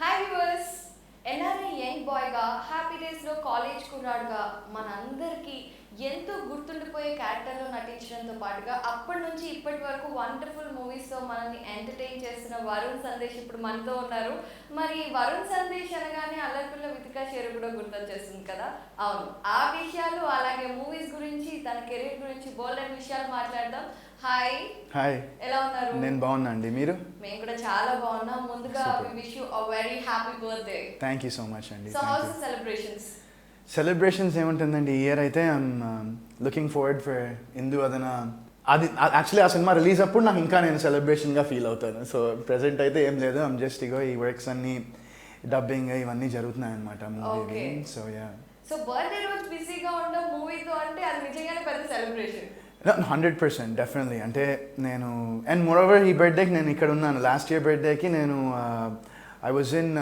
Hi viewers. NRI young బాయ్గా happy డేస్లో college కుర్రాడుగా మనందరికీ ఎంతో గుర్తుండిపోయే క్యారెక్టర్లో నటించడంతో పాటుగా అప్పటి నుంచి ఇప్పటి వరకు వండర్ఫుల్ మూవీస్తో మనల్ని ఎంటర్టైన్ చేస్తున్న వరుణ్ సందేశ్ ఇప్పుడు మనతో ఉన్నారు. మరి వరుణ్ సందేశ్ అనగానే అల్లరిపిల్ల వితికా షేరు కూడా గుర్తొచ్చేస్తుంది కదా. అవును, ఆ విషయాలు అలాగే మూవీస్ గురించి తన కెరీర్ గురించి బోల్డెన్ విషయాలు మాట్లాడదాం. హాయ్. హాయ్, ఎలా ఉన్నారు? నేను బాగున్నా అండి. మీరు? మేము కూడా చాలా బాగున్నాం. ముందుగా Super. we wish you a very happy birthday. Thank you so much అండి. So how's the celebrations? Celebrations ఏముంటుందండి, ఈ ఇయర్ అయితే ఐఎమ్ లుకింగ్ ఫార్వర్డ్ ఫర్ ఇందు అదన. అది యాక్చువల్లీ ఆ సినిమా రిలీజ్ అప్పుడు నాకు ఇంకా నేను సెలబ్రేషన్గా ఫీల్ అవుతాను. సో ప్రెసెంట్ అయితే ఏం లేదు, ఐమ్ జస్ట్ ఇగో ఈ వర్క్స్ అన్ని డబ్బింగ్ ఇవన్నీ జరుగుతున్నాయి అనమాట movie. Okay. So yeah. So birthday రోజు బిజీగా ఉండడం మూవీతో అంటే అది నిజంగానే పెద్ద సెలబ్రేషన్. 100% డెఫినెట్లీ. అంటే నేను అండ్ మోర్ ఓవర్ ఈ బర్త్డేకి నేను ఇక్కడ ఉన్నాను. లాస్ట్ ఇయర్ బర్త్డేకి నేను ఐ వాజ్ ఇన్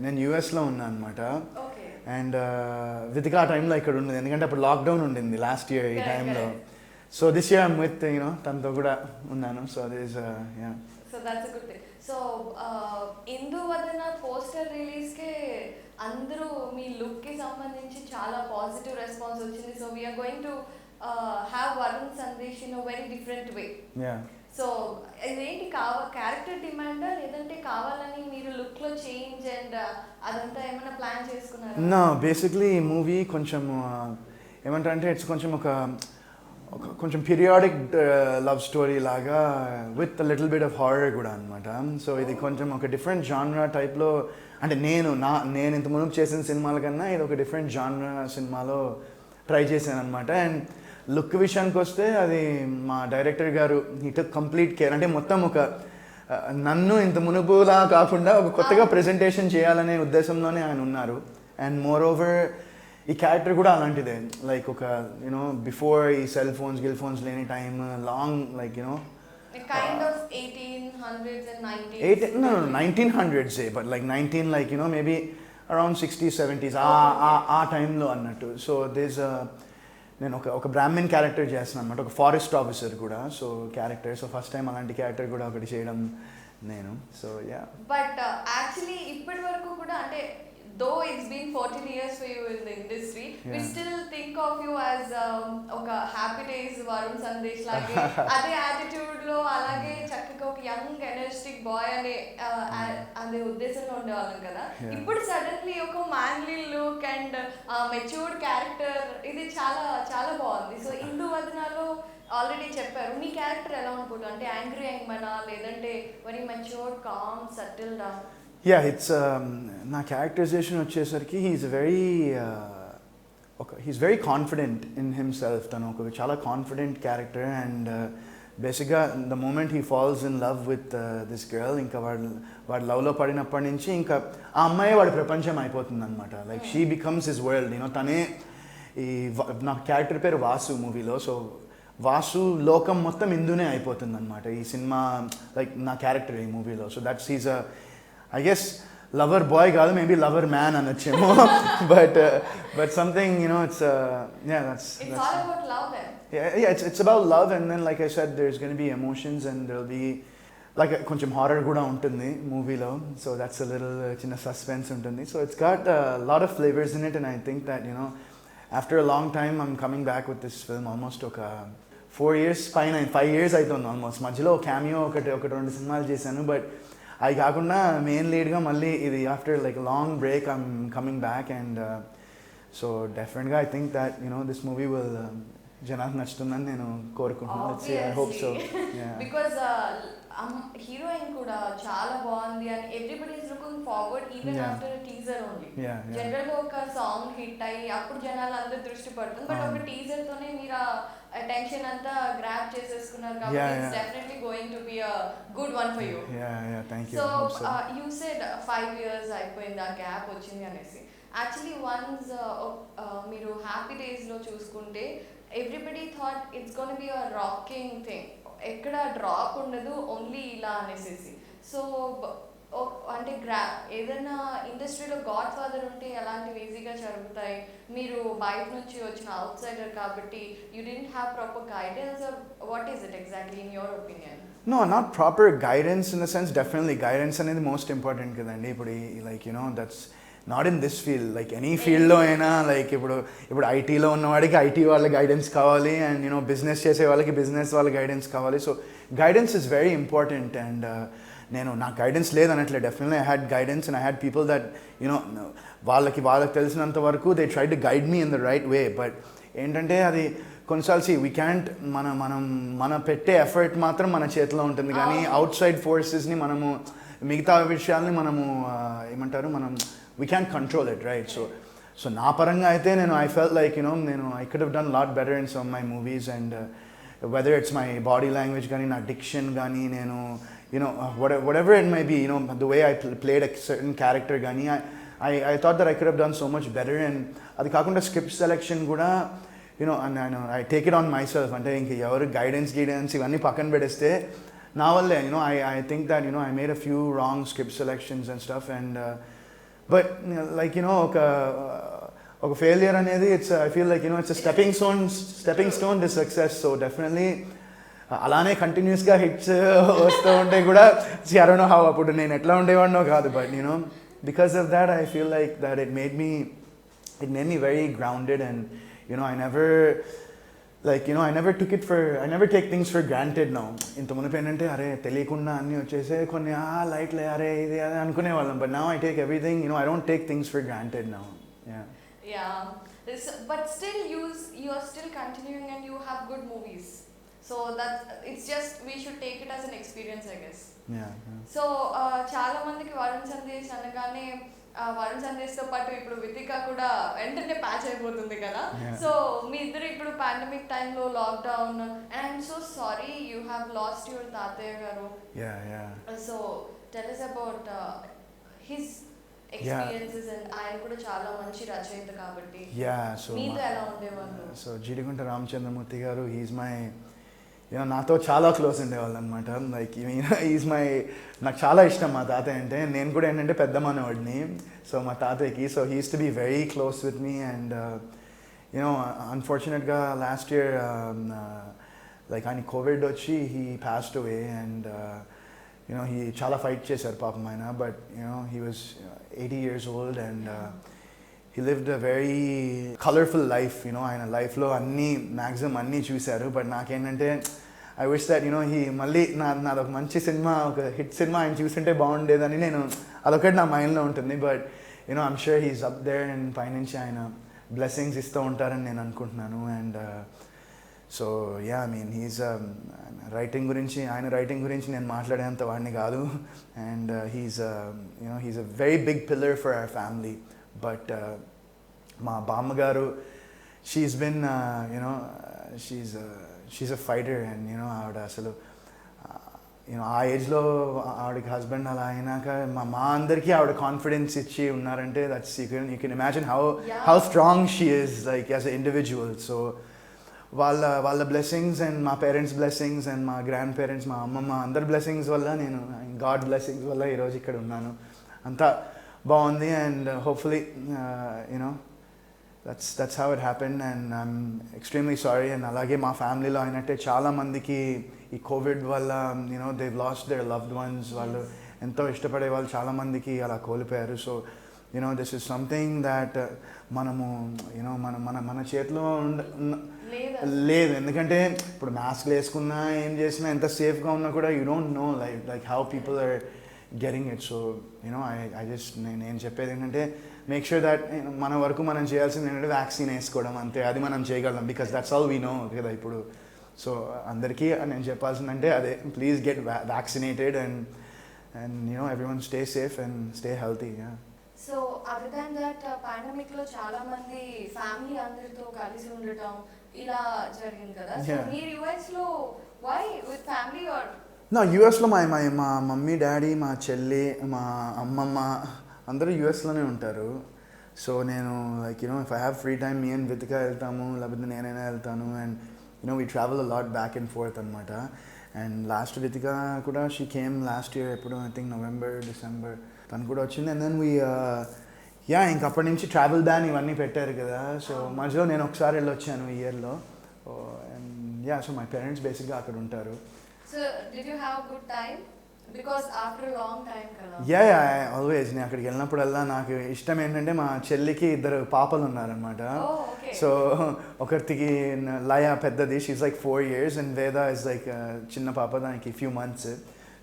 నేను యూఎస్లో ఉన్నాను అనమాట. ఓకే. అండ్ వితికా ఆ టైంలో ఇక్కడ ఉండేది, ఎందుకంటే అప్పుడు లాక్డౌన్ ఉండింది లాస్ట్ ఇయర్ ఈ టైంలో. So this year I'm with తనతో కూడా ఉన్నాను. సో అది is yeah. So that's good thing. So Induvadana poster రిలీజ్కే అందరూ మీ లుక్కి సంబంధించి చాలా పాజిటివ్ రెస్పాన్స్ వచ్చింది. So we're going to have Varun Sandesh in a very different way. Yeah. So ఇదేంటి క్యారెక్టర్ డిమాండా లేదంటే కావాలని మీరు లుక్లో చేంజ్ అండ్ అదంతా ఏమైనా ప్లాన్ చేసుకున్నారా? నా బేసిక్లీ ఈ మూవీ కొంచెం ఏమంటారంటే ఇట్స్ కొంచెం ఒక కొంచెం పీరియాడిక్ లవ్ స్టోరీ లాగా with little bit of horror కూడా అనమాట. సో ఇది కొంచెం ఒక డిఫరెంట్ జాన్రా టైప్లో. అంటే నేను ఇంత మునుపు చేసిన సినిమాల కన్నా ఇది ఒక డిఫరెంట్ జాన్రా సినిమాలో ట్రై చేశాను అనమాట. అండ్ లుక్ విషయానికి వస్తే అది మా డైరెక్టర్ గారు ఈ టుక్ కంప్లీట్ కేర్. అంటే మొత్తం ఒక నన్ను ఇంత మునుపులా కాకుండా ఒక కొత్తగా ప్రెజెంటేషన్ చేయాలనే ఉద్దేశంలోనే ఆయన ఉన్నారు. అండ్ మోర్ ఓవర్ ఈ క్యారెక్టర్ కూడా అలాంటిదే. లైక్ ఒక బిఫోర్ ఈ సెల్ ఫోన్స్ గిల్ ఫోన్స్ లేని time long like kind of 1800s and 90s. No, 1900s, but like 19 like maybe around 60s 70s ఆ టైంలో అన్నట్టు. సో దిస్ నేను ఒక బ్రాహ్మిన్ క్యారెక్టర్ చేస్తున్నాను అనమాట, ఒక ఫారెస్ట్ ఆఫీసర్ కూడా. So character, so first time అలాంటి క్యారెక్టర్ కూడా ఒకటి చేయడం నేను. So yeah. బట్ యాక్చువల్లీ ఇప్పటి వరకు కూడా అంటే though it's been 14 years for you in the industry, we still think of you as ఒక హ్యాపీ డేస్ వరుణ్ సందేశ్ లాగే అదే యాటిట్యూడ్ లో అలాగే చక్కగా ఒక యంగ్ ఎనర్జెటిక్ బాయ్ అనే అదే ఉద్దేశంలో ఉండేవాళ్ళం కదా. ఇప్పుడు సడన్లీ ఒక manly look and matured character, ఇది చాలా చాలా బాగుంది. సో ఇందు వదనాలో ఆల్రెడీ చెప్పారు మీ క్యారెక్టర్ ఎలా ఉంటుంది అంటే యాంగ్రీ యంగ్మనా లేదంటే వెరీ మెచ్యూర్డ్ కామ్ సటిల్ డా? యా, ఇట్స్ నా క్యారెక్టరైజేషన్ వచ్చేసరికి he's very confident in himself. తను ఒక చాలా కాన్ఫిడెంట్ క్యారెక్టర్. అండ్ బేసిక్గా the moment he falls in love with this girl, ఇంకా వాడు లవ్లో పడినప్పటి నుంచి ఇంకా ఆ అమ్మాయి వాడి ప్రపంచం అయిపోతుంది అనమాట. Like she becomes his world. తనే ఈ నా క్యారెక్టర్ పేరు వాసు మూవీలో. సో వాసు లోకం మొత్తం ఇందునే అయిపోతుంది అనమాట ఈ సినిమా, లైక్ నా క్యారెక్టర్ ఈ మూవీలో. So that's he's I guess lover boy కాదు, maybe lover man అనొచ్చేమో. but something it's that's all about love then. Yeah, it's about love. And then like I said, there's going to be emotions and there'll be like కొంచెం horror కూడా ఉంటుంది మూవీలో. So that's a little చిన్న suspense ఉంటుంది. So it's got a lot of flavors in it. And I think that after a long time I'm coming back with this film. Almost ఒక 4 years పైన 5 years అవుతుంది almost. మధ్యలో cameo ఒకటి 2 సినిమాలు చేశాను. But అది కాకుండా మెయిన్ లీడ్గా మళ్ళీ ఇది after like long break I'm coming back. And so డెఫినెట్గా I think that this movie will జనానికి నచ్చుతుందని నేను కోరుకుంటున్నాను. I hope so. Because heroine కూడా చాలా బాగుంది and everybody is looking forward even after teaser only. General గా ఒక సాంగ్ హిట్ అయ్యి అప్పుడు జనాలు అందరూ దృష్టి పడుతుంది. బట్ ఒక టీజర్ తోనే మీరు అటెన్షన్ అంతా గ్రాబ్ చేసేసుకున్నారు కాబట్టి it's definitely going to be a good one for you. Thank you. So you said 5 years అయిపోయింది ఆ గ్యాప్ వచ్చింది అనేసి. యాక్చువల్లీ వన్స్ మీరు హ్యాపీ డేస్ లో చూసుకుంటే everybody thought it's gonna be a rocking thing, ఎక్కడ డ్రాప్ ఉండదు, ఓన్లీ ఇలా అనేసి. సో అంటే ఏదైనా ఇండస్ట్రీలో గాడ్ ఫాదర్ ఉంటే ఎలాంటివి ఈజీగా జరుగుతాయి. మీరు బయట నుంచి వచ్చిన అవుట్ సైడర్ కాబట్టి you didn't have proper guidance or what is it exactly in your opinion? No, not proper guidance in the sense, definitely guidance అనేది మోస్ట్ ఇంపార్టెంట్ కదండి ఇప్పుడు like you know that's not in this field like any ఫీల్డ్లో అయినా like ఇప్పుడు ఐటీలో ఉన్నవాడికి IT వాళ్ళ guidance కావాలి అండ్ యూనో బిజినెస్ చేసే వాళ్ళకి బిజినెస్ వాళ్ళ గైడెన్స్ కావాలి so guidance is very important and నేను నాకు గైడెన్స్ లేదనట్లే definitely I had guidance and I had people that you know వాళ్ళకి తెలిసినంత వరకు they try to guide me in the right way but ఏంటంటే అది కొన్నిసార్లు వీ క్యాంట్ మన పెట్టే ఎఫర్ట్ మాత్రం మన చేతిలో ఉంటుంది కానీ అవుట్ సైడ్ ఫోర్సెస్ని మనము మిగతా విషయాల్ని మనము ఏమంటారు మనం we can't control it right so నా పరంగా అయితే ఐ ఫెల్ లైక్ నేను I could have done lot better in some my movies and whether it's my body language కానీ నా డిక్షన్ కానీ నేను whatever it may be the way I played a certain character కానీ I thought that I could have done so much better and అది కాకుండా script selection కూడా and I take it on myself అంటే ఇంక ఎవరు guidance ఇవన్నీ పక్కన పెడేస్తే నా వల్లే I think that I made a few wrong script selections and stuff and but like ఒక failure అనేది I feel like it's a stepping stone to success so definitely అలానే కంటిన్యూస్గా హిట్స్ వస్తూ ఉంటే కూడా I don't know how అప్పుడు నేను ఎట్లా ఉండేవాడినో కాదు but because of that I feel like that it made me very grounded and I never I never take things for granted now ఇంత మునుపు ఏంటంటే అరే తెలియకుండా అన్నీ వచ్చేసే కొన్ని లైట్లే అరే ఇది అదే అనుకునేవాళ్ళం but now I take everything I don't take things for granted now yeah but still you are still continuing and you have good movies so that it's just we should take it as an experience I guess so చాలా మందికి వరుణ్ సందేశ్ అనగానే వరుణ్ సందేశ్ తో పాటు ఇప్పుడు వితిక కూడా వెంటనే patch అయిపోతుంది కదా సో మీ ఇద్దరు ఇప్పుడు పాండమిక్ టైంలో lockdown and I'm so sorry you have lost your తాతయ్య గారు so tell us about his experiences and ఆయన కూడా చాలా మంచి రచయిత కాబట్టి మీతో ఎలా ఉండేవాళ్ళు సో జీడిగుంట రామచంద్రమూర్తి గారు హీఈస్ మై నాతో చాలా క్లోజ్ ఉండేవాళ్ళు అనమాట లైక్ ఈజ్ మై నాకు చాలా ఇష్టం మా తాతయ్య అంటే నేను కూడా ఏంటంటే పెద్ద మనవాడిని సో మా తాతయ్యకి so he used to be very close with me and అన్ఫార్చునేట్గా లాస్ట్ ఇయర్ లైక్ ఆయన కోవిడ్ వచ్చి he passed away and he చాలా ఫైట్ చేశారు పాపం ఆయన but he was 80 years old and he lived a very colorful life ఆయన లైఫ్లో maximum అన్నీ చూశారు బట్ నాకేంటంటే ఐ విష్ దట్ హీ మళ్ళీ నాదొక మంచి సినిమా ఒక హిట్ సినిమా ఆయన చూస్తుంటే బాగుండేదని అదొకటి నా మైండ్లో ఉంటుంది but I'm sure he's up there and పైనుంచి ఆయన బ్లెస్సింగ్స్ ఇస్తూ ఉంటారని నేను అనుకుంటున్నాను అండ్ సో హీస్ రైటింగ్ గురించి నేను మాట్లాడేంత వాడిని కాదు and he's a very big pillar for our family but మా బామ్మగారు she's been she's a fighter and ఆవిడ అసలు ఆ ఏజ్లో ఆవిడకి హస్బెండ్ అలా అయినాక మా అందరికీ ఆవిడ కాన్ఫిడెన్స్ ఇచ్చి ఉన్నారంటే that's you can imagine how strong she is like as a individual so వాళ్ళ బ్లెస్సింగ్స్ అండ్ మా పేరెంట్స్ బ్లెస్సింగ్స్ అండ్ మా గ్రాండ్ పేరెంట్స్ మా అమ్మమ్మ అందరి బ్లెస్సింగ్స్ వల్ల నేను గాడ్ బ్లెస్సింగ్స్ వల్ల ఈరోజు ఇక్కడ ఉన్నాను అంతా బాగుంది and hopefully that's how it happened and I'm extremely sorry and అలాగే మా ఫ్యామిలీలో అయినట్టే చాలా మందికి ఈ కోవిడ్ వల్ల they've lost their loved ones వాళ్ళు ఎంతో ఇష్టపడే వాళ్ళు చాలా మందికి అలా కోల్పోయారు so this is something that మనము మన చేతిలో లేదు ఎందుకంటే ఇప్పుడు మాస్క్లు వేసుకున్నా ఏం చేసినా ఎంత సేఫ్గా ఉన్నా కూడా you don't know like how people are getting it so I just నేను చెప్పేది ఏంటంటే మేక్ షూర్ దట్ మన వరకు మనం చేయాల్సింది ఏంటంటే వ్యాక్సిన్ వేసుకోవడం అంతే అది మనం చేయగలం because that's all we know కదా ఇప్పుడు సో అందరికీ నేను చెప్పాల్సిందంటే అదే please get vaccinated and everyone stay safe and stay healthy so other than that pandemic లో చాలా మంది ఫ్యామిలీ అందరితో కలిసి ఉండటం ఇలా జరిగింది కదా సో మీరు యుఎస్ లో వై విత్ ఫ్యామిలీ ఆర్ నా యూఎస్లో మా మమ్మీ డాడీ మా చెల్లి మా అమ్మమ్మ అందరూ యూఎస్లోనే ఉంటారు సో నేను like if I have free time me and Vithika వెళ్తాము లేకపోతే నేనైనా వెళ్తాను and we travel a lot back and fourth అనమాట అండ్ లాస్ట్ వితిక కూడా షీ కేమ్ లాస్ట్ ఇయర్ ఎప్పుడు ఐ థింక్ నవంబర్ డిసెంబర్ తను కూడా వచ్చింది అండ్ దెన్ వీ ఇంకప్పటి నుంచి ట్రావెల్ బ్యాన్ ఇవన్నీ పెట్టారు కదా సో మధ్యలో నేను ఒకసారి వెళ్ళొచ్చాను ఈ ఇయర్లో అండ్ సో మై పేరెంట్స్ బేసిక్గా అక్కడ ఉంటారు so So did you have a good time? Because after a long time కదా. యా ఆల్వేస్ నేను అక్కడికి వెళ్ళినప్పుడల్లా నాకు ఇష్టం ఏంటంటే మా చెల్లికి 2 పాపలు ఉన్నారనమాట. Oh, okay. సో ఒకరికి లయ పెద్దది, she's like 4 years, and Veda is like చిన్న పాప, దానికి ఫ్యూ మంత్స్.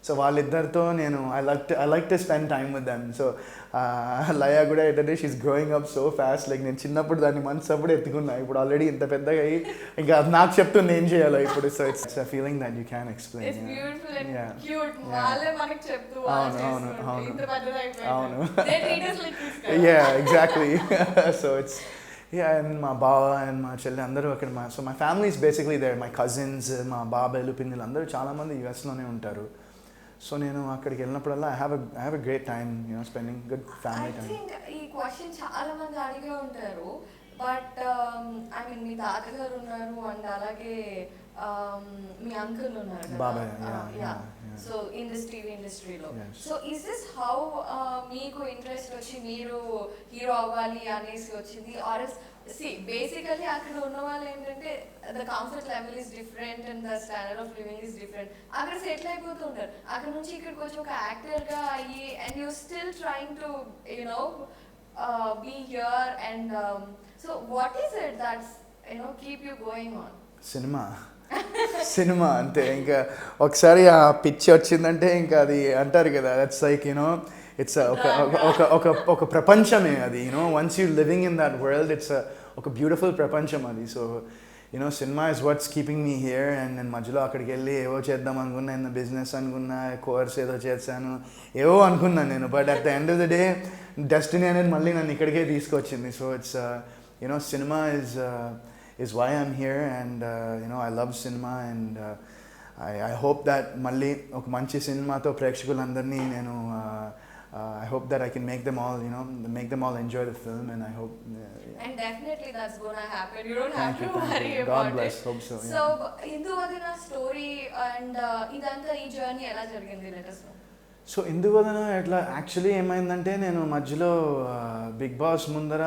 సో వాళ్ళిద్దరితో నేను I like to spend time with them. So Laya కూడా ఏంటంటే she's growing up so fast. Like నేను చిన్నప్పుడు దాన్ని మంత్స్ అప్పుడు ఎత్తుకున్నా, ఇప్పుడు ఆల్రెడీ ఇంత పెద్దగా అయ్యి ఇంకా అది నాకు చెప్తుంది ఏం చేయాలో ఇప్పుడు. So it's a feeling that you can explain. It's beautiful and Yeah. cute. Yeah. వాళ్ళే మనకి చెప్తూ అవును. ఇంత పెద్దదైపోయింది. అవును. They treat us like kids కదా. Yeah, exactly. So it's and మా బావ అండ్ మా చెల్లి అందరూ అక్కడ my family is basically there. My cousins, మా బాబాయ్లు పిన్నులు అందరూ చాలామంది యుఎస్లోనే ఉంటారు. సో నేను అక్కడికి వెళ్ళినప్పుడల్లా I have a great time, spending good family I time. think ఈ క్వశ్చన్ చాలా మంది అడిగే ఉంటారు. బట్ ఐ మీన్ మీ తాతగారు ఉన్నారు అండ్ అలాగే మీ అంకుల్ ఉన్నారు కదా. బాబాయ్, yeah. సో ఇండస్ట్రీలో. Yes. So is this how మీకు ఇంట్రెస్ట్ వచ్చి మీరు హీరో అవ్వాలి అనేసి వచ్చింది? ఆర్ బేసికలీ అక్కడ ఉన్న వాళ్ళు ఏంటంటే the comfort level is different and the standard of living is different. అక్కడ సెటిల్ అయిపోతూ ఉంటారు. అక్కడ నుంచి ఇక్కడికి వచ్చి ఒక యాక్టర్గా అయ్యి and you still trying to be here and so what is it that's keep you going on? Cinema అంతే. ఇంకా ఒకసారి ఆ పిచ్చి వచ్చిందంటే ఇంకా అది అంటారు కదా, దట్స్ లైక్ ఇట్స్ ఒక ప్రపంచమే అది. Once you living in that world, it's ఒక బ్యూటిఫుల్ ప్రపంచం అది. So cinema is watts keeping me here. And నేను మధ్యలో అక్కడికి వెళ్ళి ఏవో చేద్దాం అనుకున్నా, ఏదో బిజినెస్ అనుకున్నా, కోర్స్ ఏదో చేశాను, ఏవో అనుకున్నాను నేను. But at the end of the day destiny అనేది మళ్ళీ నన్ను ఇక్కడికే తీసుకొచ్చింది. So it's cinema is why I'm here, and I love cinema, and I hope that మళ్ళీ ఒక మంచి సినిమాతో ప్రేక్షకులందరినీ నేను I hope that I can make them all enjoy the film, and I hope and definitely that's gonna happen. You don't have Thank to you. worry God about bless. it. Hope so. So Induvadana story and ఇదంతా ఈ journey ఎలా జరిగింది? let us know. So ఇందువలన ఎట్లా actually ఏమైందంటే, నేను మధ్యలో big boss ముందర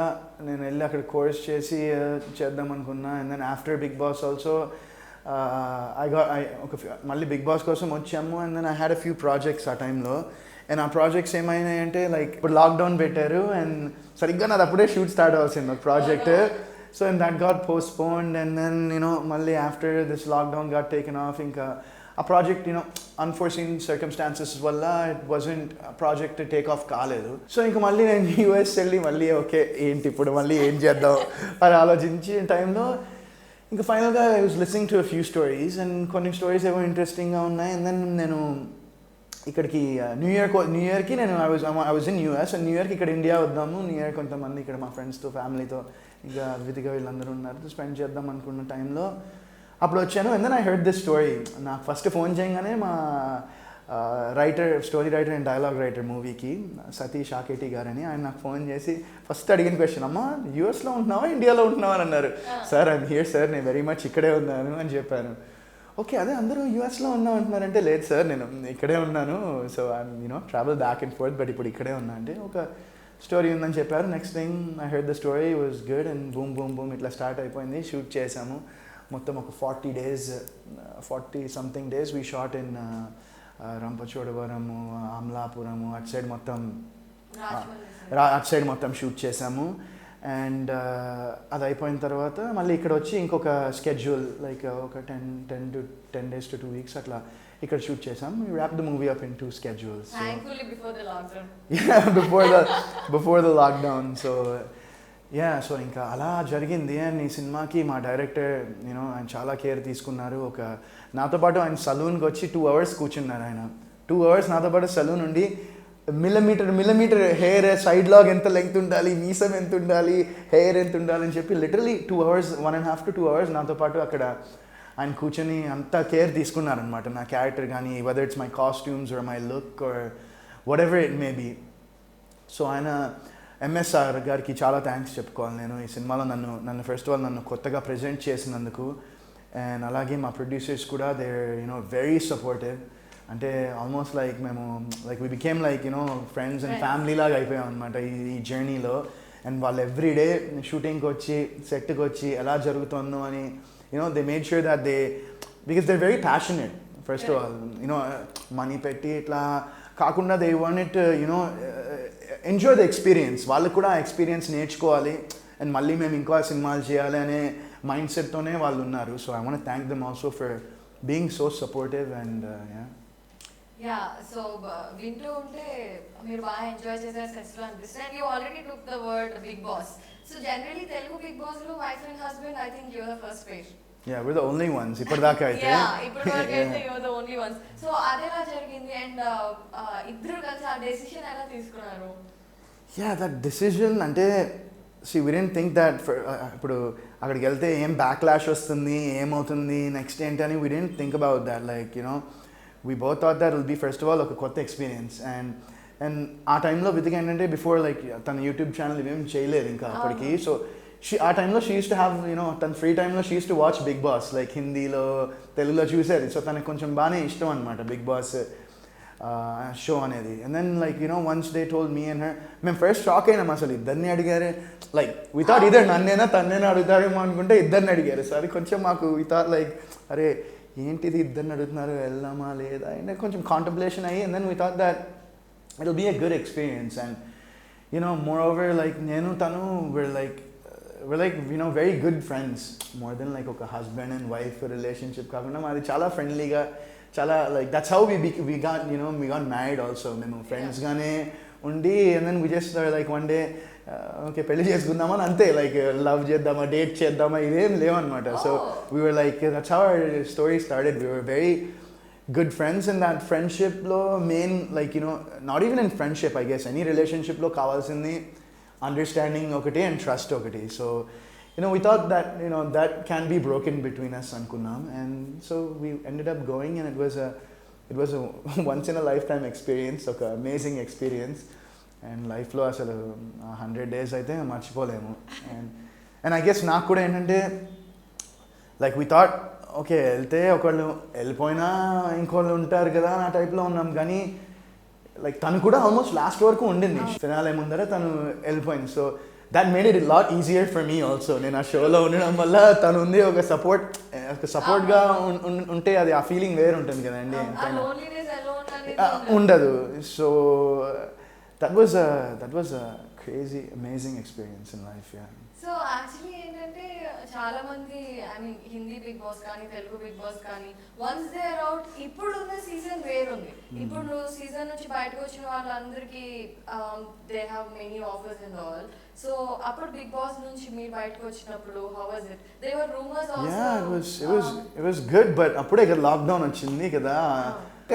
నేను వెళ్ళి అక్కడ కోర్స్ చేసి చేద్దాం అనుకున్నా. And then after Bigg Boss also మళ్ళీ బిగ్ బాస్ కోసం వచ్చాము. And then I had a few projects ఆ టైంలో. అండ్ ఆ ప్రాజెక్ట్స్ ఏమైనాయంటే, లైక్ ఇప్పుడు లాక్డౌన్ పెట్టారు, అండ్ సరిగ్గా నాది అప్పుడే షూట్ స్టార్ట్ అవ్వాల్సింది ఒక project. So and that got postponed. And then మళ్ళీ after this lockdown got taken off. ఇంకా ఆ ప్రాజెక్ట్ అన్ఫోర్సీన్ సర్కమ్స్టాన్సెస్ వల్ల it wasn't project take off కాలేదు. సో ఇంకా మళ్ళీ నేను యూఎస్ వెళ్ళి మళ్ళీ ఓకే ఏంటి ఇప్పుడు మళ్ళీ ఏం చేద్దాం అని ఆలోచించే టైంలో ఇంకా ఫైనల్గా I was listening to a few stories, and కొన్ని స్టోరీస్ ఏవో ఇంట్రెస్టింగ్గా ఉన్నాయి. అండ్ దెన్ నేను ఇక్కడికి న్యూ ఇయర్కి నేను I was in US, and new ఇయర్కి ఇక్కడ ఇండియా వద్దాము. న్యూ ఇయర్ కొంతమంది ఇక్కడ మా ఫ్రెండ్స్తో ఫ్యామిలీతో ఇంకా అద్వితిగా వీళ్ళందరూ ఉన్నారు, స్పెండ్ చేద్దాం అనుకున్న టైంలో అప్పుడు వచ్చాను. And then I heard this story. నాకు ఫస్ట్ ఫోన్ చేయగానే మా story writer and dialogue writer మూవీకి సతీష్ ఆకేటి గారని, ఆయన నాకు ఫోన్ చేసి ఫస్ట్ అడిగిన క్వశ్చన్, అమ్మా యూఎస్లో ఉంటున్నావా ఇండియాలో ఉంటున్నావా అని అన్నారు. సార్ ఐమ్ హియర్ సార్, నేను వెరీ మచ్ ఇక్కడే ఉన్నాను అని చెప్పాను. ఓకే అదే అందరూ యూఎస్లో ఉన్నాం అంటున్నారంటే, లేదు సార్ నేను ఇక్కడే ఉన్నాను. So I'm travel back and fourth, but ఇప్పుడు ఇక్కడే ఉన్నా అంటే ఒక స్టోరీ ఉందని చెప్పారు. Next thing I heard the story was good, and boom ఇట్లా స్టార్ట్ అయిపోయింది. షూట్ చేసాము మొత్తం ఒక 40 something days we shot in రంపచోడవరము, Amalapuram అటు సైడ్ మొత్తం షూట్ చేసాము. అండ్ అది అయిపోయిన తర్వాత మళ్ళీ ఇక్కడ వచ్చి ఇంకొక స్కెడ్యూల్ లైక్ ఒక 10 days to 2 weeks అట్లా ఇక్కడ షూట్ చేసాం. We wrapped the movie up in 2 schedules. Thankfully before the lockdown. Yeah, before the lockdown. So ఇంకా అలా జరిగింది. అండ్ ఈ సినిమాకి మా డైరెక్టర్ ఆయన చాలా కేర్ తీసుకున్నారు. నాతో పాటు ఆయన సలూన్కి వచ్చి 2 hours కూర్చున్నారు. ఆయన 2 hours నాతో పాటు సలూన్ ఉండి మిల్లీమీటర్ హెయిర్ సైడ్ లాగ్ ఎంత లెంగ్త్ ఉండాలి, మీసం ఎంత ఉండాలి, హెయిర్ ఎంత ఉండాలి అని చెప్పి లిటరలీ 2 hours 1.5 to 2 hours నాతో పాటు అక్కడ ఆయన కూర్చొని అంత కేర్ తీసుకున్నారనమాట నా క్యారెక్టర్ కానీ, whether it's my costumes or my look or whatever it may be. So ఆయన ఎంఎస్ఆర్ గారికి చాలా థ్యాంక్స్ చెప్పుకోవాలి నేను. ఈ సినిమాలో నన్ను ఫస్ట్ ఆఫ్ ఆల్ నన్ను కొత్తగా ప్రజెంట్ చేసినందుకు. అండ్ అలాగే మా ప్రొడ్యూసర్స్ కూడా దే వెరీ సపోర్టివ్. అంటే ఆల్మోస్ట్ లైక్ మేము we became friends and family లాగా అయిపోయాం అనమాట ఈ జర్నీలో. అండ్ వాళ్ళు ఎవ్రీడే షూటింగ్కి వచ్చి సెట్కి వచ్చి ఎలా జరుగుతుందో అని they made sure that because they very passionate first of all you know money పెట్టి ఇట్లా కాకుండా they want it you know enjoy the experience, వాళ్ళకు కూడా ఆ ఎక్స్పీరియన్స్ నేర్చుకోవాలి అండ్ మళ్ళీ మేము ఇంకా సినిమాలు చేయాలి అనే మైండ్ సెట్తోనే వాళ్ళు ఉన్నారు. So I want thank them also for being so supportive and yeah. So వింటూ ఉంటే మీరు బాగా ఎంజాయ్ చేశారు సెట్స్ లో అనిపిస్తుంది. And you already took the word Bigg Boss. So generally Telugu big Boss లో wife and husband I think you're the first pair. Yeah, we're the only ones ఇప్పటిదాకా అయితే. ఇప్పుడు వరకు అయితే you're the only ones. So అదెలా జరిగింది and ఇద్దరు కలిసి ఆ డెసిషన్ ఎలా తీసుకున్నారు? Yeah, that decision అంటే see we didn't think that for ఇప్పుడు అక్కడికి వెళ్తే ఏం బ్యాక్లాష్ వస్తుంది, ఏమవుతుంది నెక్స్ట్ ఏంటని we didn't think about that. Like you know we both thought that it will be first of all ఒక కొత్త ఎక్స్పీరియన్స్ అండ్ ఆ టైంలో వితికి ఏంటంటే బిఫోర్ లైక్ తన యూట్యూబ్ ఛానల్ ఇవేం చేయలేదు ఇంకా అప్పటికి. సో ఆ టైంలో she used to have you know తన ఫ్రీ టైంలో she used to watch Big Boss like హిందీలో తెలుగులో చూసేది. సో తనకు కొంచెం బాగానే ఇష్టం అనమాట బిగ్ బాస్ షో అనేది. And then like you know once they told me and her, మేము ఫస్ట్ షాక్ అయినాం అసలు ఇద్దరిని అడిగారు. లైక్ వి థాట్ ఇద్దరు నన్నేనా తన్నేనా అడుగుతారేమో అనుకుంటే ఇద్దరిని అడిగారు. సో అది కొంచెం మాకు వి థాట్ లైక్ అరే ఏంటిది ఇద్దరిని అడుగుతున్నారు వెళ్దామా లేదా అండ్ కొంచెం కాంటంప్లేషన్ అయ్యి. And then we thought that it will be a good experience. And you know moreover like నేను తను we're like you know very good friends, more than like ఒక husband and wife relationship కాకుండా మాది చాలా ఫ్రెండ్లీగా చాలా like that's how we got you know we got married also. మేము friends గానే ఉండి and then we just like one day okay పెళ్లి చేసుకుందామని అంతే, లైక్ లవ్ చేద్దామా డేట్ చేద్దామా ఇదేం లేవన్నమాట. So we were like that's how our story started. We were very good friends in that friendship లో main like you know not even in friendship I guess any relationship లో కావాల్సింది understanding okati and trust okati. So you know we thought that you know that can be broken between us ankunnam, and so we ended up going and it was a once in a lifetime experience, oka amazing experience. And life lo asalu 100 days aithe marchipolemu. And I guess naaku kuda entante like we thought okay elte okallu ellipoina inkollu untaru kada na type lo unnam gaani like తను కూడా almost last వరకు ఉండింది finale ముందర తను వెళ్ళిపోయింది. So that made it lot easier for me also. నేను ఆ షోలో ఉండడం వల్ల తను ఉంది ఒక సపోర్ట్గా ఉంటే అది ఆ ఫీలింగ్ వేరు ఉంటుంది కదండి, ఉండదు. So that was a crazy amazing experience in life. So actually ఏంటంటే చాలా మంది I mean Hindi Big Boss కానీ తెలుగు బిగ్ బాస్ కానీ వన్స్ దే ఆర్ అవుట్, ఇప్పుడు ఉన్న సీజన్ వేరుంది. ఇప్పుడు సీజన్ నుంచి బయటకు వచ్చిన వాళ్ళందరికీ they have many offers and all. So అప్పుడు బిగ్ బాస్ నుంచి మీరు బయటకు వచ్చినప్పుడు how was it? They were rumours also. it was good but అప్పుడే కదా లాక్డౌన్ వచ్చింది కదా.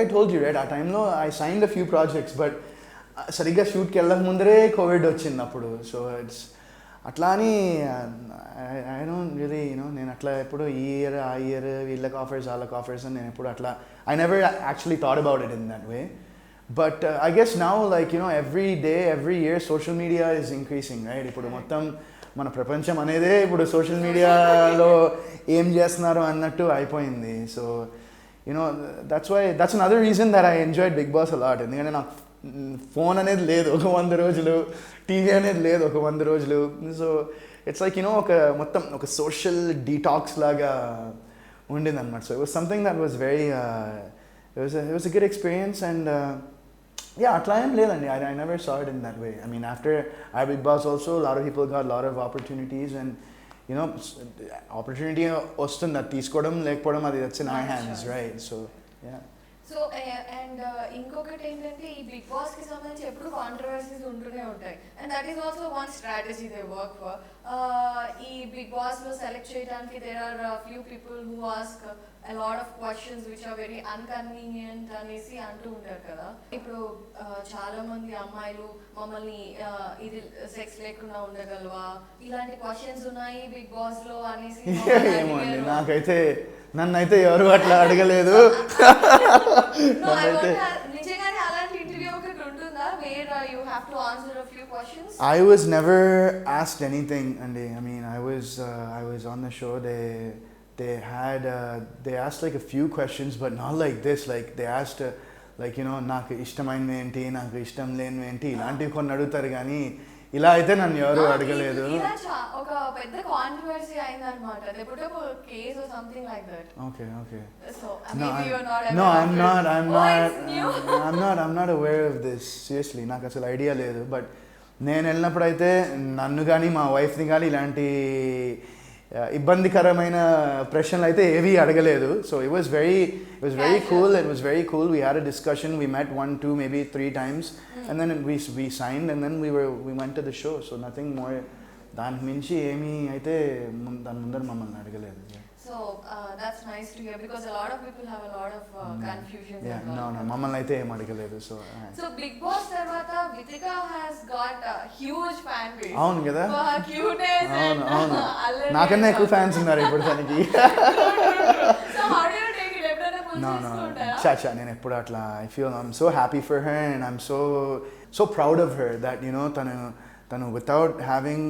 I told you right, ఆ టైంలో I signed a few projects but సరిగ్గా షూట్కి వెళ్ళక ముందరే కోవిడ్ వచ్చింది అప్పుడు. సో ఇట్స్ అట్లా అని ఐ డోంట్ రియలీ యూనో నేను అట్లా ఎప్పుడు ఈ ఇయర్ ఆ ఇయర్ వీళ్ళకి ఆఫర్స్ వాళ్ళకి ఆఫర్స్ అని నేను ఎప్పుడు అట్లా I never actually thought about it in that way. But I guess now like you know every day every year social media is increasing right. ఇప్పుడు మొత్తం మన ప్రపంచం అనేదే ఇప్పుడు సోషల్ మీడియాలో ఏం చేస్తున్నారు అన్నట్టు అయిపోయింది. So you know that's another reason that I enjoyed Big Boss a lot. ఎందుకంటే నాకు ఫోన్ అనేది లేదు ఒక 100 రోజులు, టీవీ అనేది లేదు ఒక 100 రోజులు. సో ఇట్స్ లైక్ యూనో ఒక మొత్తం ఒక సోషల్ డీటాక్స్ లాగా ఉండింది అనమాట. So it was something that was very it was a good experience. And yeah, అట్లా ఏం లేదండి. I never saw it in that way. I mean after our Big Boss also a lot of people got a lot of opportunities and you know opportunity వస్తుంది, అది తీసుకోవడం లేకపోవడం అది that's in our hands, right? So yeah. So and ఇంకొకటి ఏంటంటే ఈ Big boss కి సంబంధించి ఎప్పుడు కాంట్రవర్సీస్ ఉంటూనే ఉంటాయి. And that is also one strategy they work for. ఈ బిగ్ బాస్ లో సెలెక్ట్ చేయడానికి there are few people who ask a lot of questions which are very inconvenient అనేసి అంటూ ఉంటారు కదా. ఇప్పుడు చాలా మంది అమ్మాయిలు మమ్మల్ని ఇది సెక్స్ లేకుండా ఉండగలవా ఇలాంటి క్వశ్చన్స్ ఉన్నాయి బిగ్ బాస్ లో అనేసి. ఏమోండి నాకైతే నన్నైతే ఎవరు అట్లా అడగలేదు. నిజంగానే అలాంటి ఇంటర్వ్యూ ఒకటి ఉంటుందా where you have to answer a few questions? I was never asked anything అండి. I mean I was on the show. They asked like a few questions but not like this. Like they asked like you know నాకు ఇష్టమైనవి ఏంటి నాకు ఇష్టం లేనివి ఏంటి ఇలాంటివి కొన్ని అడుగుతారు కానీ ఇలా అయితే నన్ను ఎవరు అడగలేదు. ఒక పెద్ద కాంట్రవర్సీ అయిందన్నమాట. They put up a case or something like that. Okay. So maybe you're not aware. No, I'm not. It's new. I'm not aware of this. Seriously, నాకు అసలు ఐడియా లేదు. బట్ నేను వెళ్ళినప్పుడు అయితే నన్ను కానీ మా వైఫ్ని కానీ ఇలాంటి ఇబ్బందికరమైన ప్రశ్నలు అయితే ఏవి అడగలేదు. So it was very cool. We had a discussion. We met 1, 2, maybe 3 times, and then we signed, and then we went to the show. So nothing more. దానికి మించి ఏమీ అయితే దాని ముందర మమ్మల్ని అడగలేదు. So that's nice to hear, because a lot of people have a lot of confusion. No, మమ్మల్ని అయితే ఏం అడగలేదు. So Big Boss తర్వాత Vitika has got a huge fan base. అవును కదా. For her cuteness and allari. నాకన్నా ఎక్కువ fans ఉన్నారు ఇప్పుడు తనకి. So how do you take it? ఎప్పుడైనా పుంజుకుంటారా? చాచా నేను ఎప్పుడు అట్లా I'm so happy for her, and I'm so proud of her that తను వితౌట్ హ్యావింగ్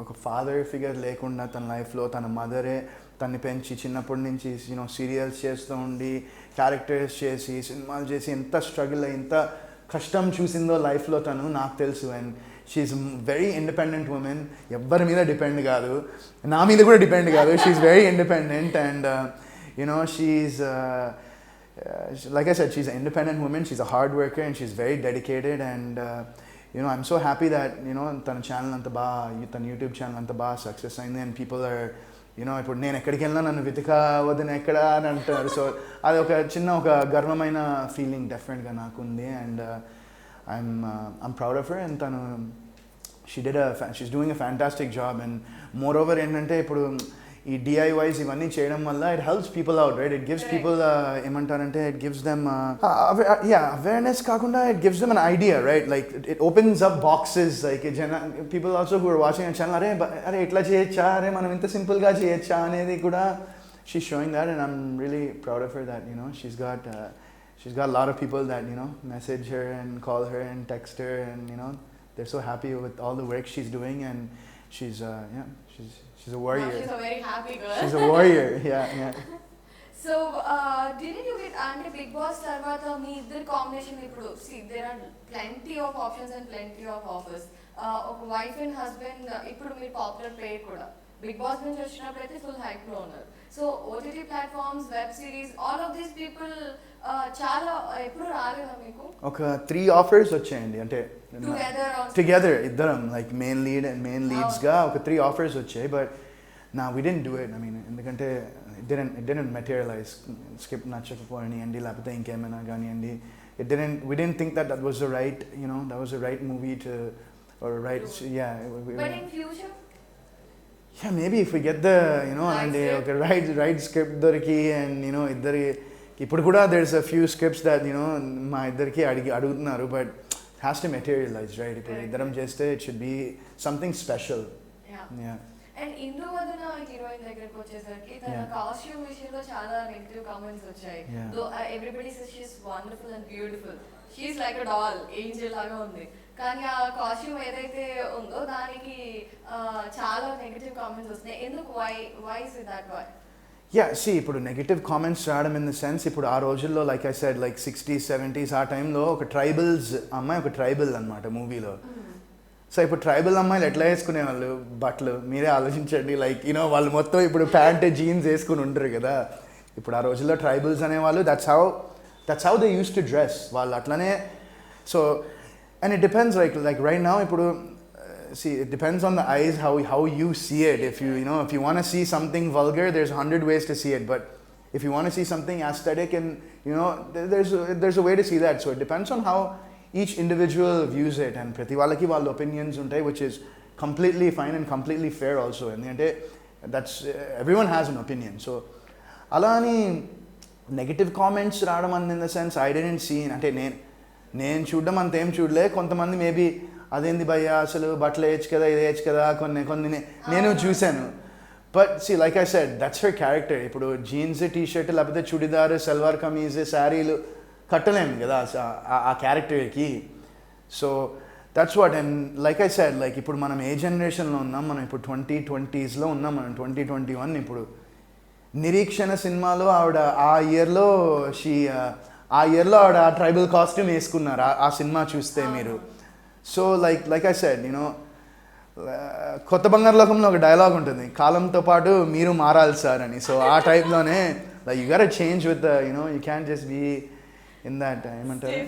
ఒక ఫాదర్ ఫిగర్ లేకుండా తన లైఫ్లో తన మదరే తన్ని పెంచి చిన్నప్పటి నుంచి సీరియల్స్ చేస్తూ ఉండి క్యారెక్టర్స్ చేసి సినిమాలు చేసి ఎంత స్ట్రగుల్ ఎంత కష్టం చూసిందో లైఫ్లో తను నాకు తెలుసు. And she's very independent woman. ఎవ్వరి మీద డిపెండ్ కాదు, నా మీద కూడా డిపెండ్ కాదు. She's very independent, and she's like I said, she's an independent woman. She's a hard worker, and she's very dedicated, and I'm so happy that తన channel అంత బాగా, తన యూట్యూబ్ ఛానల్ అంత బాగా సక్సెస్ అయింది. అండ్ పీపుల్ ఆర్ ఇప్పుడు నేను ఎక్కడికి వెళ్ళినా నన్ను వితిక వదిన ఎక్కడ అని అంటారు. సో అది ఒక గర్వమైన ఫీలింగ్ డెఫినెట్గా నాకు ఉంది. And I'm proud of her. And తను షీ's doing a fantastic job. And more over ఏంటంటే ఇప్పుడు ఈ DIYs ఇవన్నీ చేయడం వల్ల it helps people out, right? It gives people ఏమంటారంటే it gives them awareness కాకుండా it gives them an idea, right? Like it opens up boxes, like people also who are watching a channel, అరే ఇట్లా చేయొచ్చా, అరే మనం ఇంత simple గా చేయొచ్చా అనేది కూడా she's showing that, and I'm really proud of her that she's got a lot of people that message her and call her and text her, and they're so happy with all the work she's doing, and she's a warrior. Now she's a very happy girl. She's a warrior. Yeah. So didn't you get అంటే Big Boss తర్వాత మీ ఇద్దరు combination ఇప్పుడు see there are plenty of options and plenty of offers. ఒక wife and husband ఇప్పుడు మీరు popular player కూడా. Big boss నుంచి వచ్చినప్పుడు అయితే ఫుల్ హైప్ లో ఉన్నారు. So OTT platforms, web series, all of these people చాలా ఎప్పుడు రాలేదా మీకు? ఒక 3 ఆఫర్స్ వచ్చాయండి. అంటే టుగెదర్ ఇద్దరం లైక్ మెయిన్ లీడ్స్ గా ఒక 3 ఆఫర్స్ వచ్చాయి. But we didn't do it. I mean, ఎందుకంటే it didn't materialize. స్క్రిప్ట్ నచ్చకపోనియండి లేకపోతే ఇంకేమైనా కానివ్వండి, we didn't think that was the right that was the right movie to, or right. But in future, maybe if we get the and okay, right script దొరికి, and ఇద్దరి ఇప్పుడు కూడా there's a few scripts that మా ఇద్దరికి అడుగుతున్నారు, but it has to materialize, right? ఇప్పుడు ఇద్దరం చేస్తే it should be something special. Yeah. And ఇందువలన హీరోయిన్ దగ్గరికి వచ్చేసరికి తన కాస్ట్యూమ్ విషయంలో చాలా నెగిటివ్ కామెంట్స్ వచ్చాయి. Everybody says she is wonderful and beautiful, she is like a doll, angel లాగా ఉంది. కానీ ఆ కాస్ట్యూమ్ ఏదైతే ఉందో దానికి చాలా నెగిటివ్ కామెంట్స్ వస్తున్నాయి. ఎందుకు? Why is it that why? ఇప్పుడు నెగిటివ్ కామెంట్స్ రావడం ఇన్ ద సెన్స్, ఇప్పుడు ఆ రోజుల్లో like I said like 60s 70s ఆ టైంలో ఒక ట్రైబల్స్ అమ్మాయి, ఒక ట్రైబల్ అనమాట మూవీలో. సో ఇప్పుడు ట్రైబల్ అమ్మాయిలు ఎట్లా వేసుకునేవాళ్ళు బట్టలు మీరే ఆలోచించండి. లైక్ వాళ్ళు మొత్తం ఇప్పుడు ప్యాంట్ జీన్స్ వేసుకుని ఉంటారు కదా. ఇప్పుడు ఆ రోజుల్లో ట్రైబల్స్ అనేవాళ్ళు that's how they use to dress. వాళ్ళు అట్లనే. So and it depends like right now ఇప్పుడు it depends on the eyes how you see it. If you want to see something vulgar, there's 100 ways to see it. But if you want to see something aesthetic, and there's a way to see that. So it depends on how each individual views it, and prati valaki vallu opinions untai, which is completely fine and completely fair also. And that's everyone has an opinion. So ala ani negative comments raadam in the sense I didn't see. Ante నేను చూడడం అంతేం చూడలే. కొంతమంది maybe అదేంది భయ్యా అసలు బట్టలు వేయచ్చు కదా, ఇది వేయచ్చు కదా, కొన్ని నేను చూశాను. But see like I said that's her character. ఇప్పుడు జీన్స్, టీషర్ట్ లేకపోతే చుడిదార్, సల్వార్ కమీజ్, శారీలు కట్టలేము కదా ఆ క్యారెక్టర్కి. So that's what. And like I said like ఇప్పుడు మనం ఏ జనరేషన్లో ఉన్నాం, మనం ఇప్పుడు 2020s ఉన్నాం, మనం 2021. ఇప్పుడు నిరీక్షణ సినిమాలో ఆవిడ ఆ ఇయర్లో ఆవిడ ట్రైబల్ కాస్ట్యూమ్ వేసుకున్నారు ఆ సినిమా చూస్తే మీరు. సో లైక్ ఐ సెడ్ కొత్త బంగారు లోకంలో ఒక డైలాగ్ ఉంటుంది, కాలంతో పాటు మీరు మారాలి సార్ అని. సో ఆ టైప్లోనే like you got change with you can just be in that ఏమంటారు.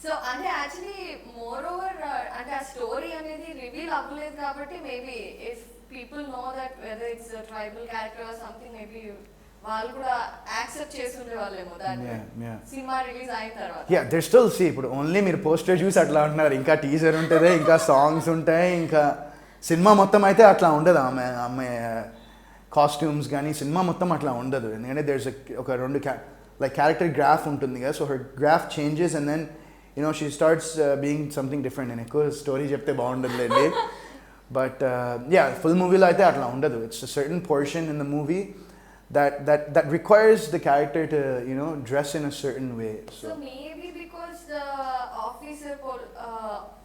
సో అంటే యాక్చువల్లీ మోర్ ఓవర్ అంటే ఆ స్టోరీ అనేది రివీల్ అవ్వలేదు కాబట్టి maybe if people know that whether it's tribal character or something maybe వాళ్ళు కూడా యాక్సెప్ట్ చేస్తుండే వాళ్ళేమో దాన్ని సినిమా రిలీజ్ అయిన తర్వాత. యా దే స్టిల్ సీ ఇప్పుడు ఓన్లీ మీరు పోస్టర్ చూసి అట్లా ఉంటున్నారు, ఇంకా టీజర్ ఉంటుంది, ఇంకా సాంగ్స్ ఉంటాయి, ఇంకా సినిమా మొత్తం అయితే అట్లా ఉండదు. ఆమె కాస్ట్యూమ్స్ కానీ సినిమా మొత్తం అట్లా ఉండదు. ఎందుకంటే దేర్స్ ఒక రెండు లైక్ క్యారెక్టర్ గ్రాఫ్ ఉంటుంది కదా, so her graph changes and then she starts being something different. నేను ఎక్కువ స్టోరీ చెప్తే బాగుండదులేండి, బట్ యా ఫుల్ మూవీలో అయితే అట్లా ఉండదు. It's a certain portion in the movie that requires the character to dress in a certain way. So maybe because the officer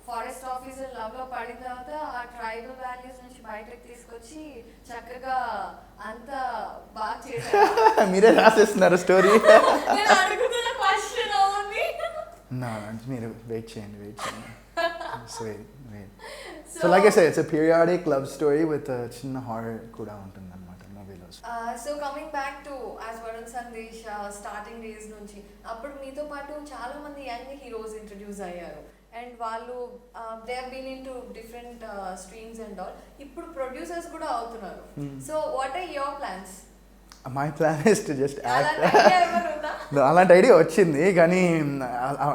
forest officer love లో పడిన తర్వాత ఆ ట్రైబల్ వాల్యూస్ నుంచి బయటకు తీసుకొచ్చి చక్కగా అంత బాగా చేశారు. మీరే రాసేస్తున్నారు స్టోరీ. నేను అడుగుతున్న క్వశ్చన్ ఓన్లీ. నా మీరు వెయిట్ చేయండి. So like I said, it's a periodic love story with a చిన్న హారర్ కూడా ఉంటుంది అన్నమాట మూవీలో. So coming back to as Varun Sandesh starting days నుంచి అప్పుడు మీతో పాటు చాలా మంది యంగ్ హీరోస్ ఇంట్రడ్యూస్ అయ్యారు అండ్ వాళ్ళు they have been in to different streams and all. ఇప్పుడు ప్రొడ్యూసర్స్ కూడా అవుతున్నారు. So what are your plans? My plan is to just act. అలాంటి ఐడియా వచ్చింది కానీ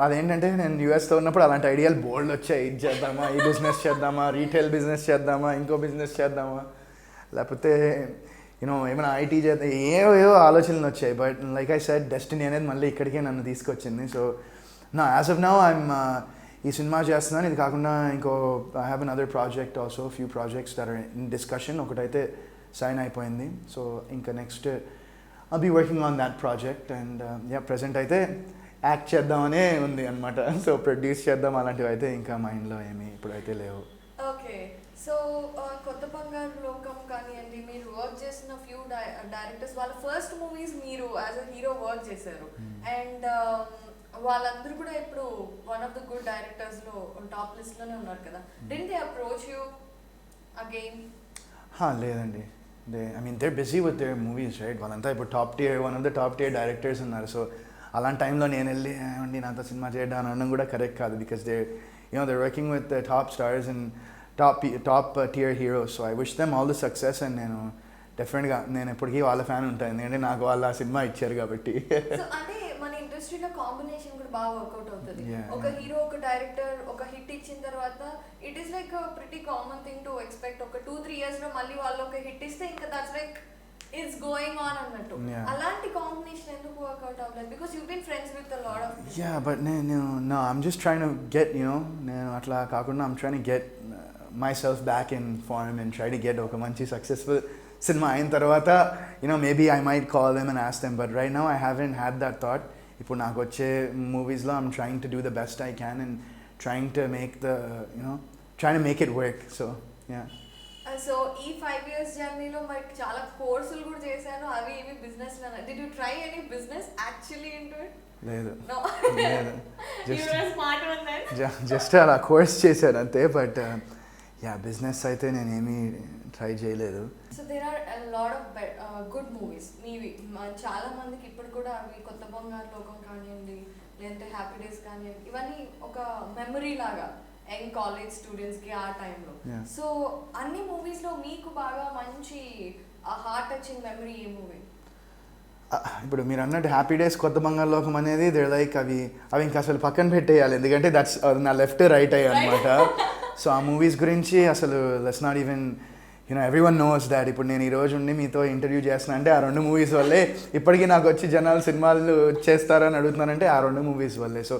అదేంటంటే నేను యూఎస్లో ఉన్నప్పుడు అలాంటి ఐడియాలు బోల్డ్ వచ్చాయి. ఇది చేద్దామా, ఈ బిజినెస్ చేద్దామా, రీటైల్ బిజినెస్ చేద్దామా, ఇంకో బిజినెస్ చేద్దామా, లేకపోతే ఏమైనా ఐటీ చేద్దాం, ఏవో ఆలోచనలు వచ్చాయి. But like I said destiny అనేది మళ్ళీ ఇక్కడికే నన్ను తీసుకొచ్చింది. సో నా యాజ్ ఆఫ్ నౌ ఐఎమ్ ఈ సినిమా చేస్తున్నాను. ఇది కాకుండా ఇంకో I have another project also, few projects that are in discussion. ఒకటైతే సైన్ అయిపోయింది. సో ఇంకా next I'll be working on that project and present అయితే యాక్ట్ చేద్దామనే ఉంది అనమాట. సో ప్రొడ్యూస్ చేద్దాం అలాంటివి అయితే ఇంకా మైండ్లో ఏమి ఇప్పుడైతే లేవు. ఓకే. సో కొత్త బంగారు లోకం కానివ్వండి, మీరు వర్క్ చేసిన ఫ్యూ డైరెక్టర్స్ వాళ్ళ ఫస్ట్ మూవీస్ మీరు యాజ్ అ హీరో వర్క్ చేశారు అండ్ వాళ్ళందరూ కూడా ఇప్పుడు వన్ ఆఫ్ ద గుడ్ డైరెక్టర్స్లో టాప్ లిస్ట్లోనే ఉన్నారు కదా. Did they approach you again? లేదండి. they're busy with their movies, right? వాళ్ళంతా ఇప్పుడు one of the top tier directors ఉన్నారు. సో అలాంటి టైంలో నేను వెళ్ళి ఏమండి నాతో సినిమా చేయడం అనడం కూడా కరెక్ట్ కాదు. Because they're working with the top stars and top tier heroes. So I wish them all the success and డెఫినెట్గా నేను ఎప్పటికీ వాళ్ళ ఫ్యాన్ ఉంటాను, ఎందుకంటే నాకు వాళ్ళు ఆ సినిమా ఇచ్చారు కాబట్టి. అంటే మన ఇండస్ట్రీలో కాంబినేషన్ కూడా బాగా వర్కౌట్ అవుతుంది. ఒక హీరో ఒక డైరెక్టర్ ఒక హిట్ ఇచ్చిన తర్వాత it is like pretty common thing to expect. ఒక 2-3 years లో మళ్ళీ వాళ్ళు ఒక హిట్ ఇస్తే ఇంకా that's like it's going on అన్నట్టు. అలాంటి కాంబినేషన్ ఎందుకు వర్కౌట్ అవ్వలేదు? Because you been friends with a lot of but no, I'm just trying to get నేను అట్లా కాకుండా I'm trying to get myself back in form and try to get ఒక మంచి successful cinema అయిన తర్వాత maybe I might call them and ask them, but right now I haven't had that thought. ఇప్పుడు నాకు వచ్చే మూవీస్లో I'm trying to do the best I can and trying to make it work. So yeah. So ఈ 5 years జర్నీలో మరి చాలా కోర్సులు కూడా చేశాను, అవి ఇవి బిజినెస్ లో. Did you try any business actually into it? లేదు. జస్ట్ అలా కోర్స్ చేశాను అంతే. బట్ బిజినెస్ అయితే నేను ఏమీ ట్రై చేయలేదు. So there are a lot of good movies మీవి. చాలా మందికి ఇప్పుడు కూడా అవి కొత్త బంగారు లోకం కానివ్వండి, లేదంటే హ్యాపీ డేస్ కానివ్వండి, ఇవన్నీ ఒక మెమరీ లాగా యంగ్ కాలేజ్ స్టూడెంట్స్కి ఆ టైంలో. సో అన్ని మూవీస్లో మీకు బాగా మంచి హార్ట్ టచింగ్ మెమరీ ఏ మూవీ? ఇప్పుడు మీరు అన్నట్టు హ్యాపీ డేస్ కొత్త బంగారు లోకం అనేది దేర్ లైక్ అవి ఇంకా అసలు పక్కన పెట్టేయాలి, ఎందుకంటే దట్స్ నా లెఫ్ట్ రైట్ అయ్యి అనమాట. సో ఆ మూవీస్ గురించి అసలు let's not even everyone knows that. ఇప్పుడు నేను ఈ రోజు ఉండి మీతో ఇంటర్వ్యూ చేస్తున్నా అంటే ఆ 2 మూవీస్ వల్లే. ఇప్పటికీ నాకు వచ్చి జనాలు సినిమాలు చేస్తారని అడుగుతున్నానంటే ఆ 2 మూవీస్ వల్లే. సో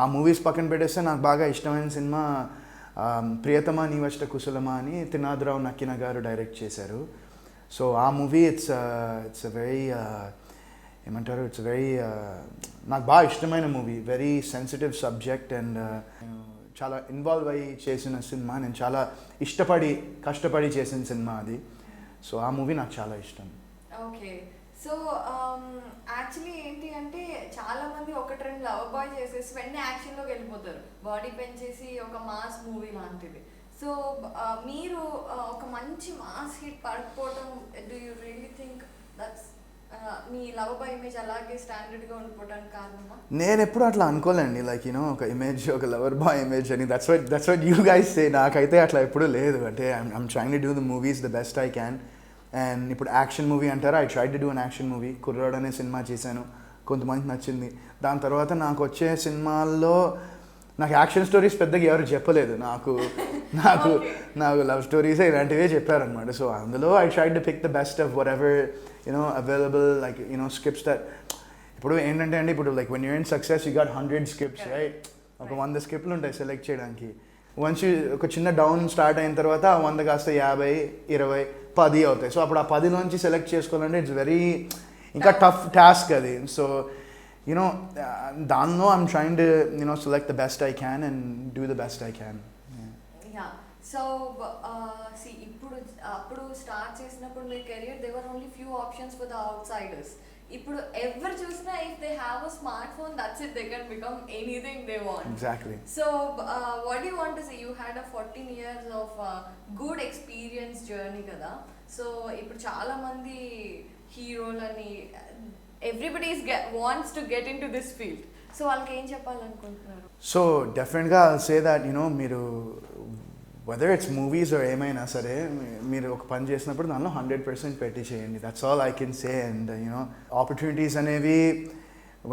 ఆ మూవీస్ పక్కన పెట్టేస్తే నాకు బాగా ఇష్టమైన సినిమా ప్రియతమా నీవష్ట కుశలమా అని తినాద్రావు నక్కిన గారు డైరెక్ట్ చేశారు. సో ఆ మూవీ ఇట్స్ వెరీ ఏమంటారు, ఇట్స్ వెరీ నాకు బాగా ఇష్టమైన movie. Very sensitive subject and చాలా ఇన్వాల్వ్ అయ్యి చేసిన సినిమా. నేను చాలా కష్టపడి చేసిన సినిమా అది. సో ఆ మూవీ నాకు చాలా ఇష్టం. ఓకే. సో యాక్చువల్లీ ఏంటి అంటే చాలా మంది ఒకటి రెండు లవ్ బాయ్ చేసేసి వెంటనే యాక్షన్లోకి వెళ్ళిపోతారు, బాడీ పెంచేసి ఒక మాస్ మూవీ లాంటిది. సో మీరు ఒక మంచి మాస్ హిట్ పడకపోవడం, do you really think that's me love boy image అలాగే స్టాండర్డ్గా ఉండిపోవడానికి కారణమా? నేను ఎప్పుడు అట్లా అనుకోలేండి, లైక్ యూనో ఒక ఇమేజ్, ఒక లవర్ బాయ్ ఇమేజ్ అని. దట్స్ వాట్ యూ గైస్ సే. నాకైతే అట్లా ఎప్పుడూ లేదు. అంటే I'm trying to do the movies the best I can. And ఇప్పుడు యాక్షన్ మూవీ అంటారా, I try to do an action movie. కుర్రాడు అనే సినిమా చేశాను, కొంతమందికి నచ్చింది. దాని తర్వాత నాకు వచ్చే సినిమాల్లో నాకు యాక్షన్ స్టోరీస్ పెద్దగా ఎవరు చెప్పలేదు. నాకు నాకు నాకు లవ్ స్టోరీసే ఇలాంటివే చెప్పారనమాట. సో అందులో I try to pick the best of whatever available, like scripts that. ఇప్పుడు ఏంటంటే అండి, ఇప్పుడు like when you're in success you got 100 scripts, right? ఒక 100 స్క్రిప్ట్లు ఉంటాయి సెలెక్ట్ చేయడానికి. వన్స్ ఒక చిన్న డౌన్ స్టార్ట్ అయిన తర్వాత 100 కాస్త 50, 20, 10 అవుతాయి. సో అప్పుడు ఆ 10లోంచి సెలెక్ట్ చేసుకోవాలంటే ఇట్స్ వెరీ ఇంకా టఫ్ టాస్క్ అది. సో దానిలో I'm trying to select the best I can and do the best I can. So అప్పుడు స్టార్ట్ చేసినప్పుడు మీ career there were only few options for the outsiders. ఇప్పుడు ఎవరు చూసినా if they have a smartphone, that's it, they can become anything they want. Exactly. So what you want to say, you had a 14 years of good experience journey కదా. So ఇప్పుడు చాలా మంది హీరోలని everybody wants to get in to this field. So వాళ్ళకి ఏం చెప్పాలనుకుంటున్నారు? So డెఫినెట్గా I'll say that మీరు వెదర్ ఇట్స్ మూవీస్ ఆర్ ఏమైనా సరే, మీరు ఒక పని చేసినప్పుడు దానిలో 100% పెట్టి చేయండి. That's all I can say. And opportunities అనేవి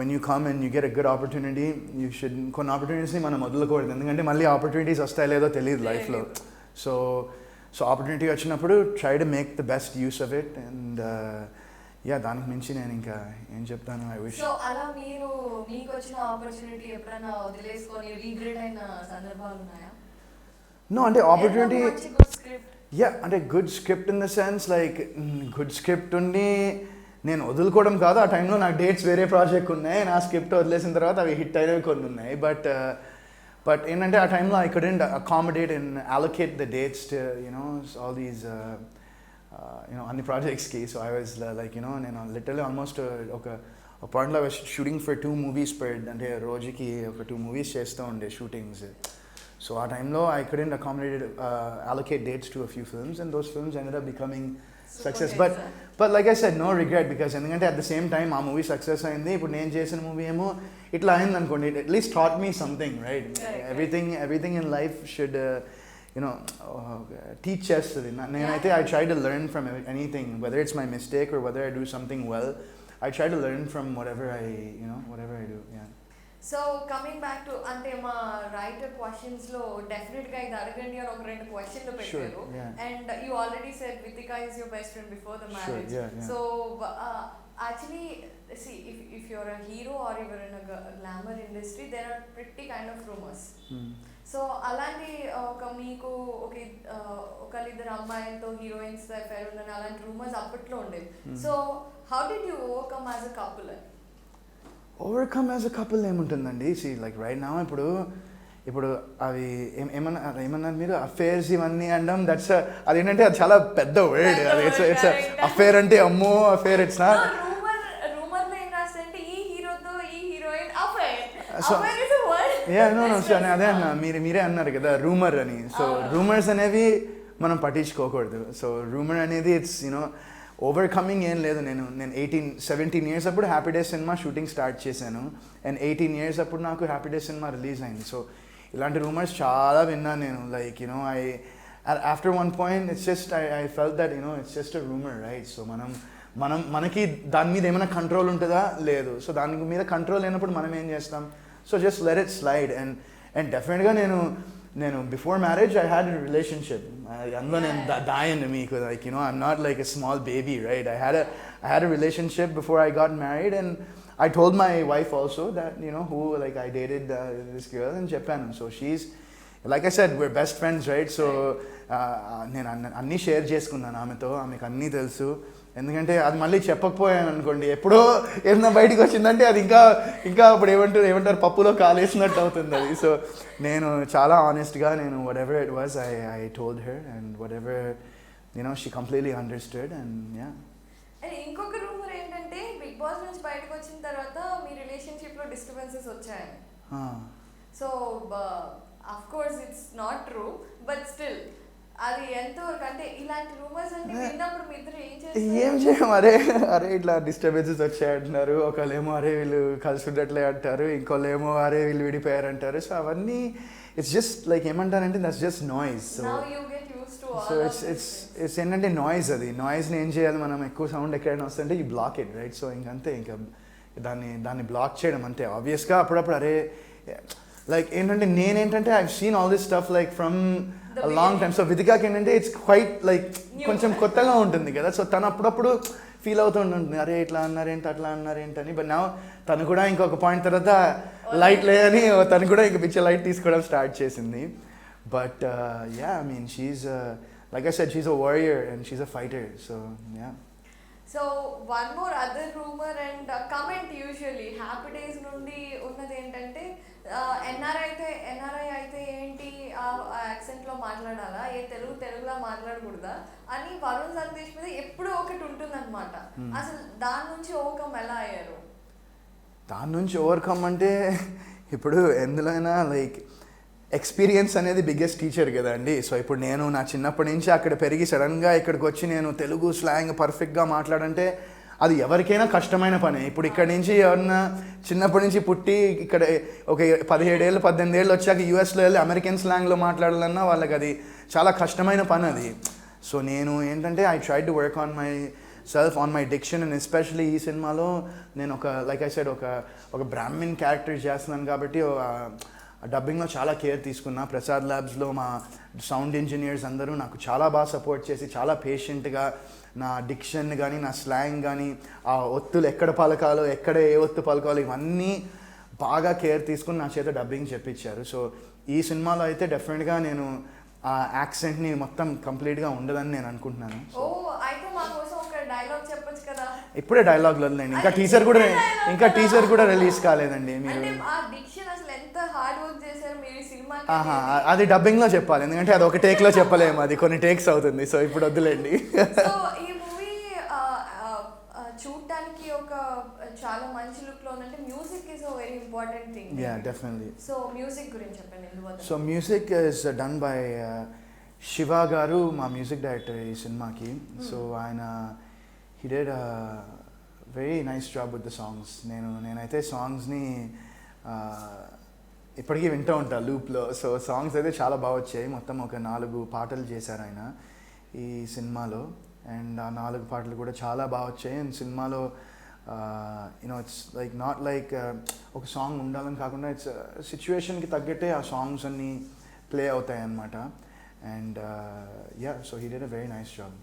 when you come and you get a good opportunity, you should కొన్ని ఆపర్చునిటీస్ని మనం వదలకూడదు, ఎందుకంటే మళ్ళీ ఆపర్చునిటీస్ వస్తాయో లేదో తెలియదు లైఫ్లో. సో ఆపర్చునిటీ వచ్చినప్పుడు try to make the best use of it. And దానికి మించి నేను ఇంకా ఏం చెప్తాను. I wish. సో అలా మీకు వచ్చిన ఆపర్చునిటీ ఎప్పుడైనా వదిలేసుకొని రిగ్రెట్ అయిన సందర్భాలు ఉన్నాయా? No, అంటే ఆపర్చునిటీ, అంటే good script in the sense like good script ఉండి నేను వదులుకోవడం కాదు. ఆ టైంలో నాకు డేట్స్ వేరే ప్రాజెక్ట్ ఉన్నాయి, నా స్క్రిప్ట్ వదిలేసిన తర్వాత అవి హిట్ అయినవి కొన్ని ఉన్నాయి. బట్ ఏంటంటే ఆ టైంలో I couldn't accommodate and allocate the dates to all these అన్ని ప్రాజెక్ట్స్కి. సో ఐ వాజ్ లైక్ నేను లిటరలీ ఆల్మోస్ట్ ఒక పాయింట్లో I was shooting for 2 movies per, అంటే రోజుకి ఒక 2 movies చేస్తూ ఉండే shootings. So our time low, I couldn't allocate dates to a few films, and those films ended up becoming success. But like I said, no regret, because at the same time, our movie success ayindi. Ipudu nenu chesina movie emo itla ayindi anukondi, it at least taught me something, right? Everything in life should teach us. I try to learn from anything, whether it's my mistake or whether I do something well. I try to learn from whatever I do. Yeah. So coming back to, అంటే మా writer క్వశ్చన్స్లో డెఫినెట్గా ఇది అడగండి అని ఒక 2 క్వశ్చన్లు పెట్టారు. And you already said Vithika is your best friend before the marriage. So actually see if you're a hero or you're in a glamour industry, there are pretty kind of rumors. So అలాంటి మీకు ఒకళ్ళిద్దరు అమ్మాయిలతో heroines affair ఉందని అలాంటి rumours అప్పట్లో ఉండేవి. So how did you overcome as a couple? Overcome as a couple ఏముంటుందండి, like right now ఇప్పుడు అవి ఏమన్నారు మీరు, అఫేర్స్ ఇవన్నీ అనడం, దట్స్ అదేంటంటే అది చాలా పెద్ద వర్డ్. అది ఇట్స్ అఫేర్ అంటే అమ్మో అఫేర్, ఇట్స్ నాట్. అదే అన్న మీరే అన్నారు కదా రూమర్ అని. సో రూమర్స్ అనేవి మనం పట్టించుకోకూడదు. సో రూమర్ అనేది ఇట్స్ ఓవర్కమింగ్ ఏం లేదు. నేను 17 years అప్పుడు happy days cinema shooting start చేశాను, అండ్ 18 years అప్పుడు నాకు హ్యాపీ డేస్ సినిమా రిలీజ్ అయింది. సో ఇలాంటి రూమర్స్ చాలా విన్నాను నేను. Like after one point it's just I felt that it's just a rumour, right? So మనకి దాని మీద ఏమైనా కంట్రోల్ ఉంటుందా? లేదు. సో దాని మీద కంట్రోల్ లేనప్పుడు మనం ఏం చేస్తాం? So just let it slide. And డెఫినెట్గా నేను before marriage I had a relationship. అందులో నేను దాయండి మీకు, like I'm not like a small baby, right? I had a relationship before I got married, and I told my wife also that who like I dated this girl in Japan. So she's, like I said, we're best friends, right? So నేను అన్నీ share చేసుకున్నాను ఆమెతో, ఆమెకు అన్నీ తెలుసు. ఎందుకంటే అది మళ్ళీ చెప్పకపోయాను అనుకోండి, ఎప్పుడో ఏదైనా బయటకు వచ్చిందంటే అది ఇంకా అప్పుడు ఏమంటారు పప్పులో కాలేసినట్టు అవుతుంది అది. సో నేను చాలా ఆనెస్ట్గా whatever it was I told her, and whatever she completely understood, and yeah. ఇంకొక రూమర్ ఏంటంటే డిస్టర్బెన్సెస్ వచ్చాయి. So of course it's not true, but still అది ఎంతవరకు అంటే ఇలాంటి రూమర్స్ అంటే విన్నప్పుడు మీ ఇద్దరు ఏం చేయం, అరే ఇట్లా డిస్టర్బెన్సెస్ వచ్చాయంటున్నారు, ఒకళ్ళేమో అరే వీళ్ళు కలిసి ఉండట్లే అంటారు, ఇంకోళ్ళేమో అరే వీళ్ళు విడిపోయారు అంటారు. సో అవన్నీ ఇట్స్ జస్ట్ లైక్ ఏమంటారంటే that's just noise. So it's ఏంటంటే నాయిస్, అది నాయిస్ని ఏం చేయాలి మనం, ఎక్కువ సౌండ్ ఎక్కడైనా వస్తుంటే ఈ బ్లాక్ ఇట్ రైట్. సో ఇంకంతే, ఇంకా దాన్ని బ్లాక్ చేయడం అంతే. ఆబ్వియస్గా అప్పుడప్పుడు అరే లైక్ ఏంటంటే నేనేంటంటే I seen all this stuff like from long time. So విదికాకి ఏంటంటే ఇట్స్ క్వైట్ లైక్ కొంచెం కొత్తగా ఉంటుంది కదా. సో తను అప్పుడప్పుడు ఫీల్ అవుతుంటుంది అరే ఇట్లా అన్నారేంటి అట్లా అన్నారేంటి అని. బట్ నా తను కూడా ఇంకొక పాయింట్ తర్వాత లైట్ లేదని తను కూడా ఇంక పిచ్చే లైట్ తీసుకోవడం స్టార్ట్ చేసింది. But yeah I mean she's like I said she's a warrior and she's a fighter. So yeah. So one more other rumour and comment usually Happy Days నుండి ఉన్నది ఏంటంటే ఎన్ఆర్ఐ అయితే ఏంటి ఆ యాక్సెంట్లో మాట్లాడాలా, తెలుగులో మాట్లాడకూడదా అని వరుణ్ సందేశ్ మీద ఎప్పుడూ ఒకటి ఉంటుందన్నమాట. అసలు దాని నుంచి ఓవర్కమ్ ఎలా అయ్యారు? దాని నుంచి ఓవర్కమ్ అంటే ఇప్పుడు ఎందులోనైనా లైక్ ఎక్స్పీరియన్స్ అనేది బిగ్గెస్ట్ టీచర్ కదా అండి. సో ఇప్పుడు నేను నా చిన్నప్పటి నుంచి అక్కడ పెరిగి సడన్గా ఇక్కడికి వచ్చి నేను తెలుగు స్లాంగ్ పర్ఫెక్ట్గా మాట్లాడంటే అది ఎవరికైనా కష్టమైన పని. ఇప్పుడు ఇక్కడ నుంచి ఎవరన్నా చిన్నప్పటి నుంచి పుట్టి ఇక్కడ ఒక 17 ఏళ్ళు 18 ఏళ్ళు వచ్చాక యూఎస్లో వెళ్ళి అమెరికన్ స్లాంగ్లో మాట్లాడాలన్నా వాళ్ళకి అది చాలా కష్టమైన పని అది. సో నేను ఏంటంటే I try to work on myself on my diction. And especially ఈ సినిమాలో నేను లైక్ ఐ సెడ్ ఒక బ్రాహ్మిన్ క్యారెక్టర్ చేస్తున్నాను కాబట్టి డబ్బింగ్లో చాలా కేర్ తీసుకున్నా. ప్రసాద్ ల్యాబ్స్లో మా సౌండ్ ఇంజనీర్స్ అందరూ నాకు చాలా బాగా సపోర్ట్ చేసి చాలా పేషెంట్గా నా డిక్షన్ కానీ నా స్లాంగ్ కానీ ఆ ఒత్తులు ఎక్కడ పలకాలో ఎక్కడ ఏ ఒత్తు పలకాలో ఇవన్నీ బాగా కేర్ తీసుకుని నా చేత డబ్బింగ్ చెప్పించారు. సో ఈ సినిమాలో అయితే డెఫినెట్గా నేను ఆ యాక్సెంట్ని మొత్తం కంప్లీట్గా ఉండదని నేను అనుకుంటున్నాను. ఇప్పుడే డైలాగ్లు వదిలేండి, ఇంకా టీజర్ కూడా రిలీజ్ కాలేదండి. మీరు అది డబ్బింగ్లో చెప్పాలి, ఎందుకంటే అది ఒక టేక్లో చెప్పలేము, అది కొన్ని టేక్స్ అవుతుంది. సో ఇప్పుడు వద్దులేండి. ఈ మూవీ చూడటానికి ఒక చాలా మంచి లుక్లో ఉందంటే music is a very important thing. Yeah definitely. So music గురించి చెప్పండి. So music is done by Shiva గారు, మా మ్యూజిక్ డైరెక్టర్ ఈ సినిమాకి. సో ఆయన he did a very nice job with the songs. నేనైతే సాంగ్స్ని ఇప్పటికీ వింటూ ఉంటా లూప్లో. సో సాంగ్స్ అయితే చాలా బాగా వచ్చాయి. మొత్తం ఒక 4 పాటలు చేశారు ఆయన ఈ సినిమాలో. అండ్ ఆ 4 పాటలు కూడా చాలా బాగా వచ్చాయి. అండ్ సినిమాలో you know it's like not like ఒక సాంగ్ ఉండాలని కాకుండా ఇట్స్ సిచ్యువేషన్కి తగ్గట్టే ఆ సాంగ్స్ అన్నీ ప్లే అవుతాయి అన్నమాట. And yeah so he did a very nice job.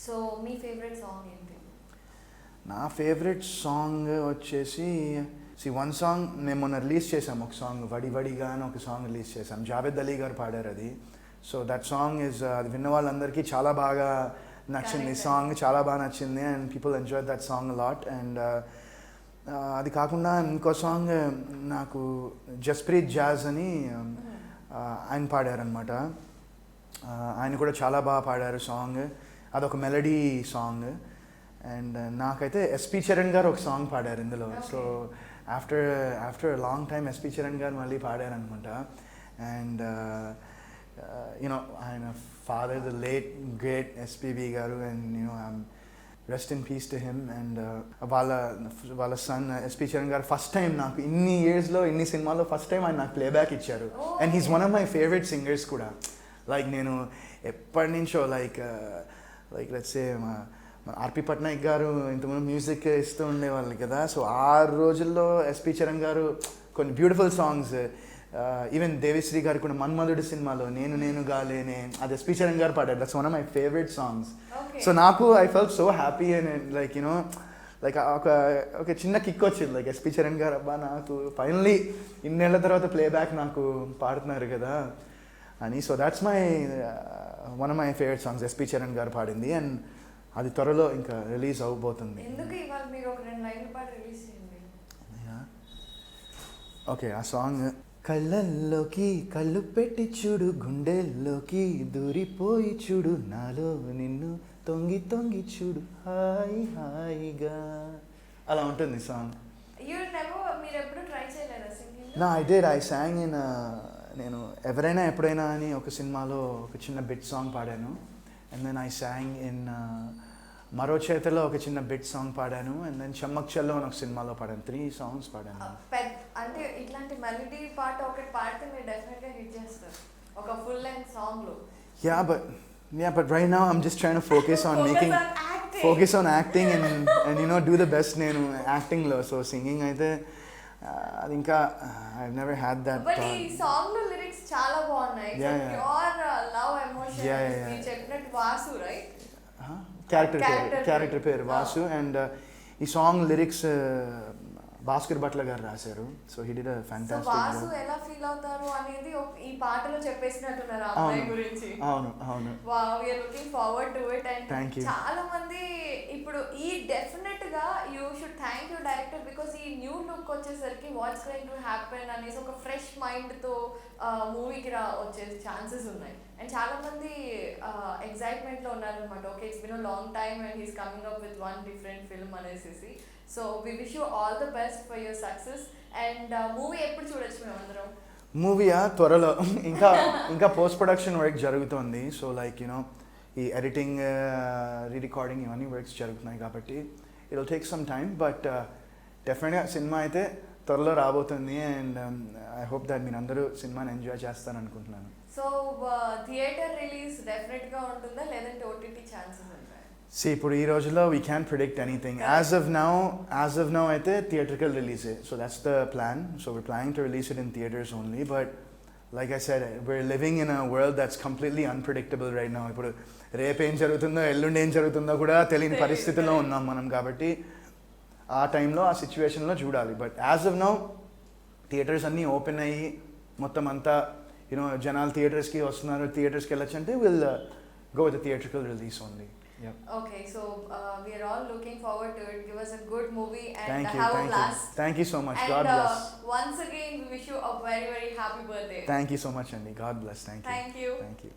So me favourite song ఏంటి? నా ఫేవరెట్ సాంగ్ వచ్చేసి వన్ సాంగ్ నేను మొన్న రిలీజ్ చేసాం, ఒక సాంగ్ వడి వడిగా అని ఒక సాంగ్ రిలీజ్ చేసాం. జావేద్ అలీ గారు పాడారు అది. సో దట్ సాంగ్ ఇస్ అది విన్న వాళ్ళందరికీ చాలా బాగా నచ్చింది. సాంగ్ చాలా బాగా నచ్చింది and people enjoy that song lot. And అది కాకుండా ఇంకో సాంగ్ నాకు జస్ప్రీత్ జాజ్ అని ఆయన పాడారనమాట. ఆయన కూడా చాలా బాగా పాడారు సాంగ్. అదొక మెలడీ సాంగ్. అండ్ నాకైతే ఎస్పి చరణ్ గారు ఒక సాంగ్ పాడారు ఇందులో. So after long time SP Charan garu మళ్ళీ పాడారనమాట. అండ్ యూనో ఆయన father the late great SPB garu. And you know rest in peace to him. And వాళ్ళ son SP Charan garu first time నాకు ఇన్ని ఇయర్స్లో ఇన్ని సినిమాల్లో ఫస్ట్ టైం ఆయన నాకు ప్లేబ్యాక్ ఇచ్చారు. And he's one of my favourite singers కూడా. లైక్ నేను ఎప్పటి నుంచో లైక్ లెట్స్ సే ఆర్పి పట్నాయక్ గారు ఇంతకుముందు మ్యూజిక్ ఇస్తూ ఉండేవాళ్ళు కదా. సో ఆ రోజుల్లో ఎస్పి చరణ్ గారు కొన్ని బ్యూటిఫుల్ సాంగ్స్, ఈవెన్ దేవిశ్రీ గారు కూడా మన్మధుడు సినిమాలో నేను గాలేనే అది ఎస్పి చరణ్ గారు పాడారు. That's one of my favourite songs. So నాకు I felt so happy and like you know like ఒక చిన్న కిక్ వచ్చింది. లైక్ ఎస్పి చరణ్ గారు అబ్బా నాకు ఫైనలీ ఇన్నేళ్ల తర్వాత ప్లేబ్యాక్ నాకు పాడుతున్నారు కదా అని. So that's my one of my favourite songs SP Charan గారు పాడింది. అండ్ అది త్వరలో ఇంకా రిలీజ్ అవ్వబోతుంది. ఓకే ఆ సాంగ్ కళ్ళల్లోకి కళ్ళు పెట్టి చూడు, గుండెల్లోకి దూరిపోయి చూడు, నాలో నిన్ను తొంగి తొంగి చూడు హాయి హాయిగా, అలా ఉంటుంది సాంగ్. మీరు ఎప్పుడు ట్రై నా I did I sang in నేను ఎవరైనా ఎప్పుడైనా అని ఒక సినిమాలో ఒక చిన్న బిట్ సాంగ్ పాడాను and then I sang in మరో చేతిలో ఒక చిన్న బిట్ సాంగ్ పాడాను అండ్ దెన్ చెమ్మక్ చెల్లో అని ఒక సినిమాలో పాడాను 3 songs పాడాను. అంటే ఇట్లాంటి మెలడీ పాట ఒకటి పాడితే మీరు డెఫినెట్గా హిట్ చేస్తారు ఒక ఫుల్ లెంగ్త్ సాంగ్లో. Yeah, but right now I'm just trying to focus on focus on acting and you know do the best నేను acting లో. సో సింగింగ్ అయితే అది ఇంకా I never had that. But ఈ సాంగ్ లో లిరిక్స్ చాలా బాగున్నాయి. Pure love emotion. మీరు చెప్పినట్టు వాసు రైట్ క్యారెక్టర్ పేరు వాసు అండ్ ఈ సాంగ్ లిరిక్స్ భాస్కర్ భట్ల గారు రాశారు. So he did a fantastic job. Vasu ఎలా ఫీల్ అవుతారు అనేది ఈ పాటలో చెప్పేసినట్టున్నారు ఆ అమ్మాయి గురించి. అవును. Wow, we are looking forward to it. And చాలా మంది ఇప్పుడు ఈ డెఫినెట్ గా you should thank you director because ఈ న్యూ లుక్ వచ్చేసరికి వాట్స్ గోయింగ్ టు హ్యాపెన్ అనేసి ఒక ఫ్రెష్ మైండ్ తో మూవీకి వచ్చే ఛాన్సెస్ ఉన్నాయి. అండ్ చాలా మంది ఎక్సైట్మెంట్ లో ఉన్నారనమాట. Okay, it's been a long time and he's coming up with one different film అనేసి. So we wish you all the best for your success. And movie ఎప్పుడు చూడొచ్చు మేమందరం? మూవీయా త్వరలో ఇంకా పోస్ట్ ప్రొడక్షన్ వర్క్ జరుగుతుంది. సో లైక్ యూనో ఈ editing rerecording ఇవన్నీ వర్క్స్ జరుగుతున్నాయి కాబట్టి it will take some time but డెఫినెట్గా సినిమా అయితే త్వరలో రాబోతుంది అండ్ ఐ హోప్ దట్ మీరు అందరూ సినిమాని ఎంజాయ్ చేస్తారని అనుకుంటున్నాను. సో థియేటర్ రిలీజ్ డెఫినెట్గా ఉంటుందా లేదంటే ఓటీటీ ఛాన్సెస్ ఉంటాయి? ఇప్పుడు ఈ రోజుల్లో we can predict anything. As of now అయితే థియేట్రికల్ రిలీజే. So that's the plan. So we're planning to release it in theatres only. But like I said we're living in a world that's completely unpredictable right now. ఇప్పుడు రేపు ఏం జరుగుతుందో ఎల్లుండి ఏం జరుగుతుందో కూడా తెలియని పరిస్థితిలో ఉన్నాం మనం. కాబట్టి ఆ టైంలో ఆ సిచ్యువేషన్లో చూడాలి. But as of now theatres అన్నీ ఓపెన్ అయ్యి మొత్తం అంతా యూనో జనాలు థియేటర్స్కి వస్తున్నారు, థియేటర్స్కి వెళ్ళొచ్చు అంటే will go with theatrical release only. Yeah. Okay, so we are all looking forward to it. Give us a good movie and have a blast. Thank you so much. And, God bless. Once again, we wish you a very, very happy birthday. Thank you so much, Andy. God bless. Thank you. Thank you. Thank you.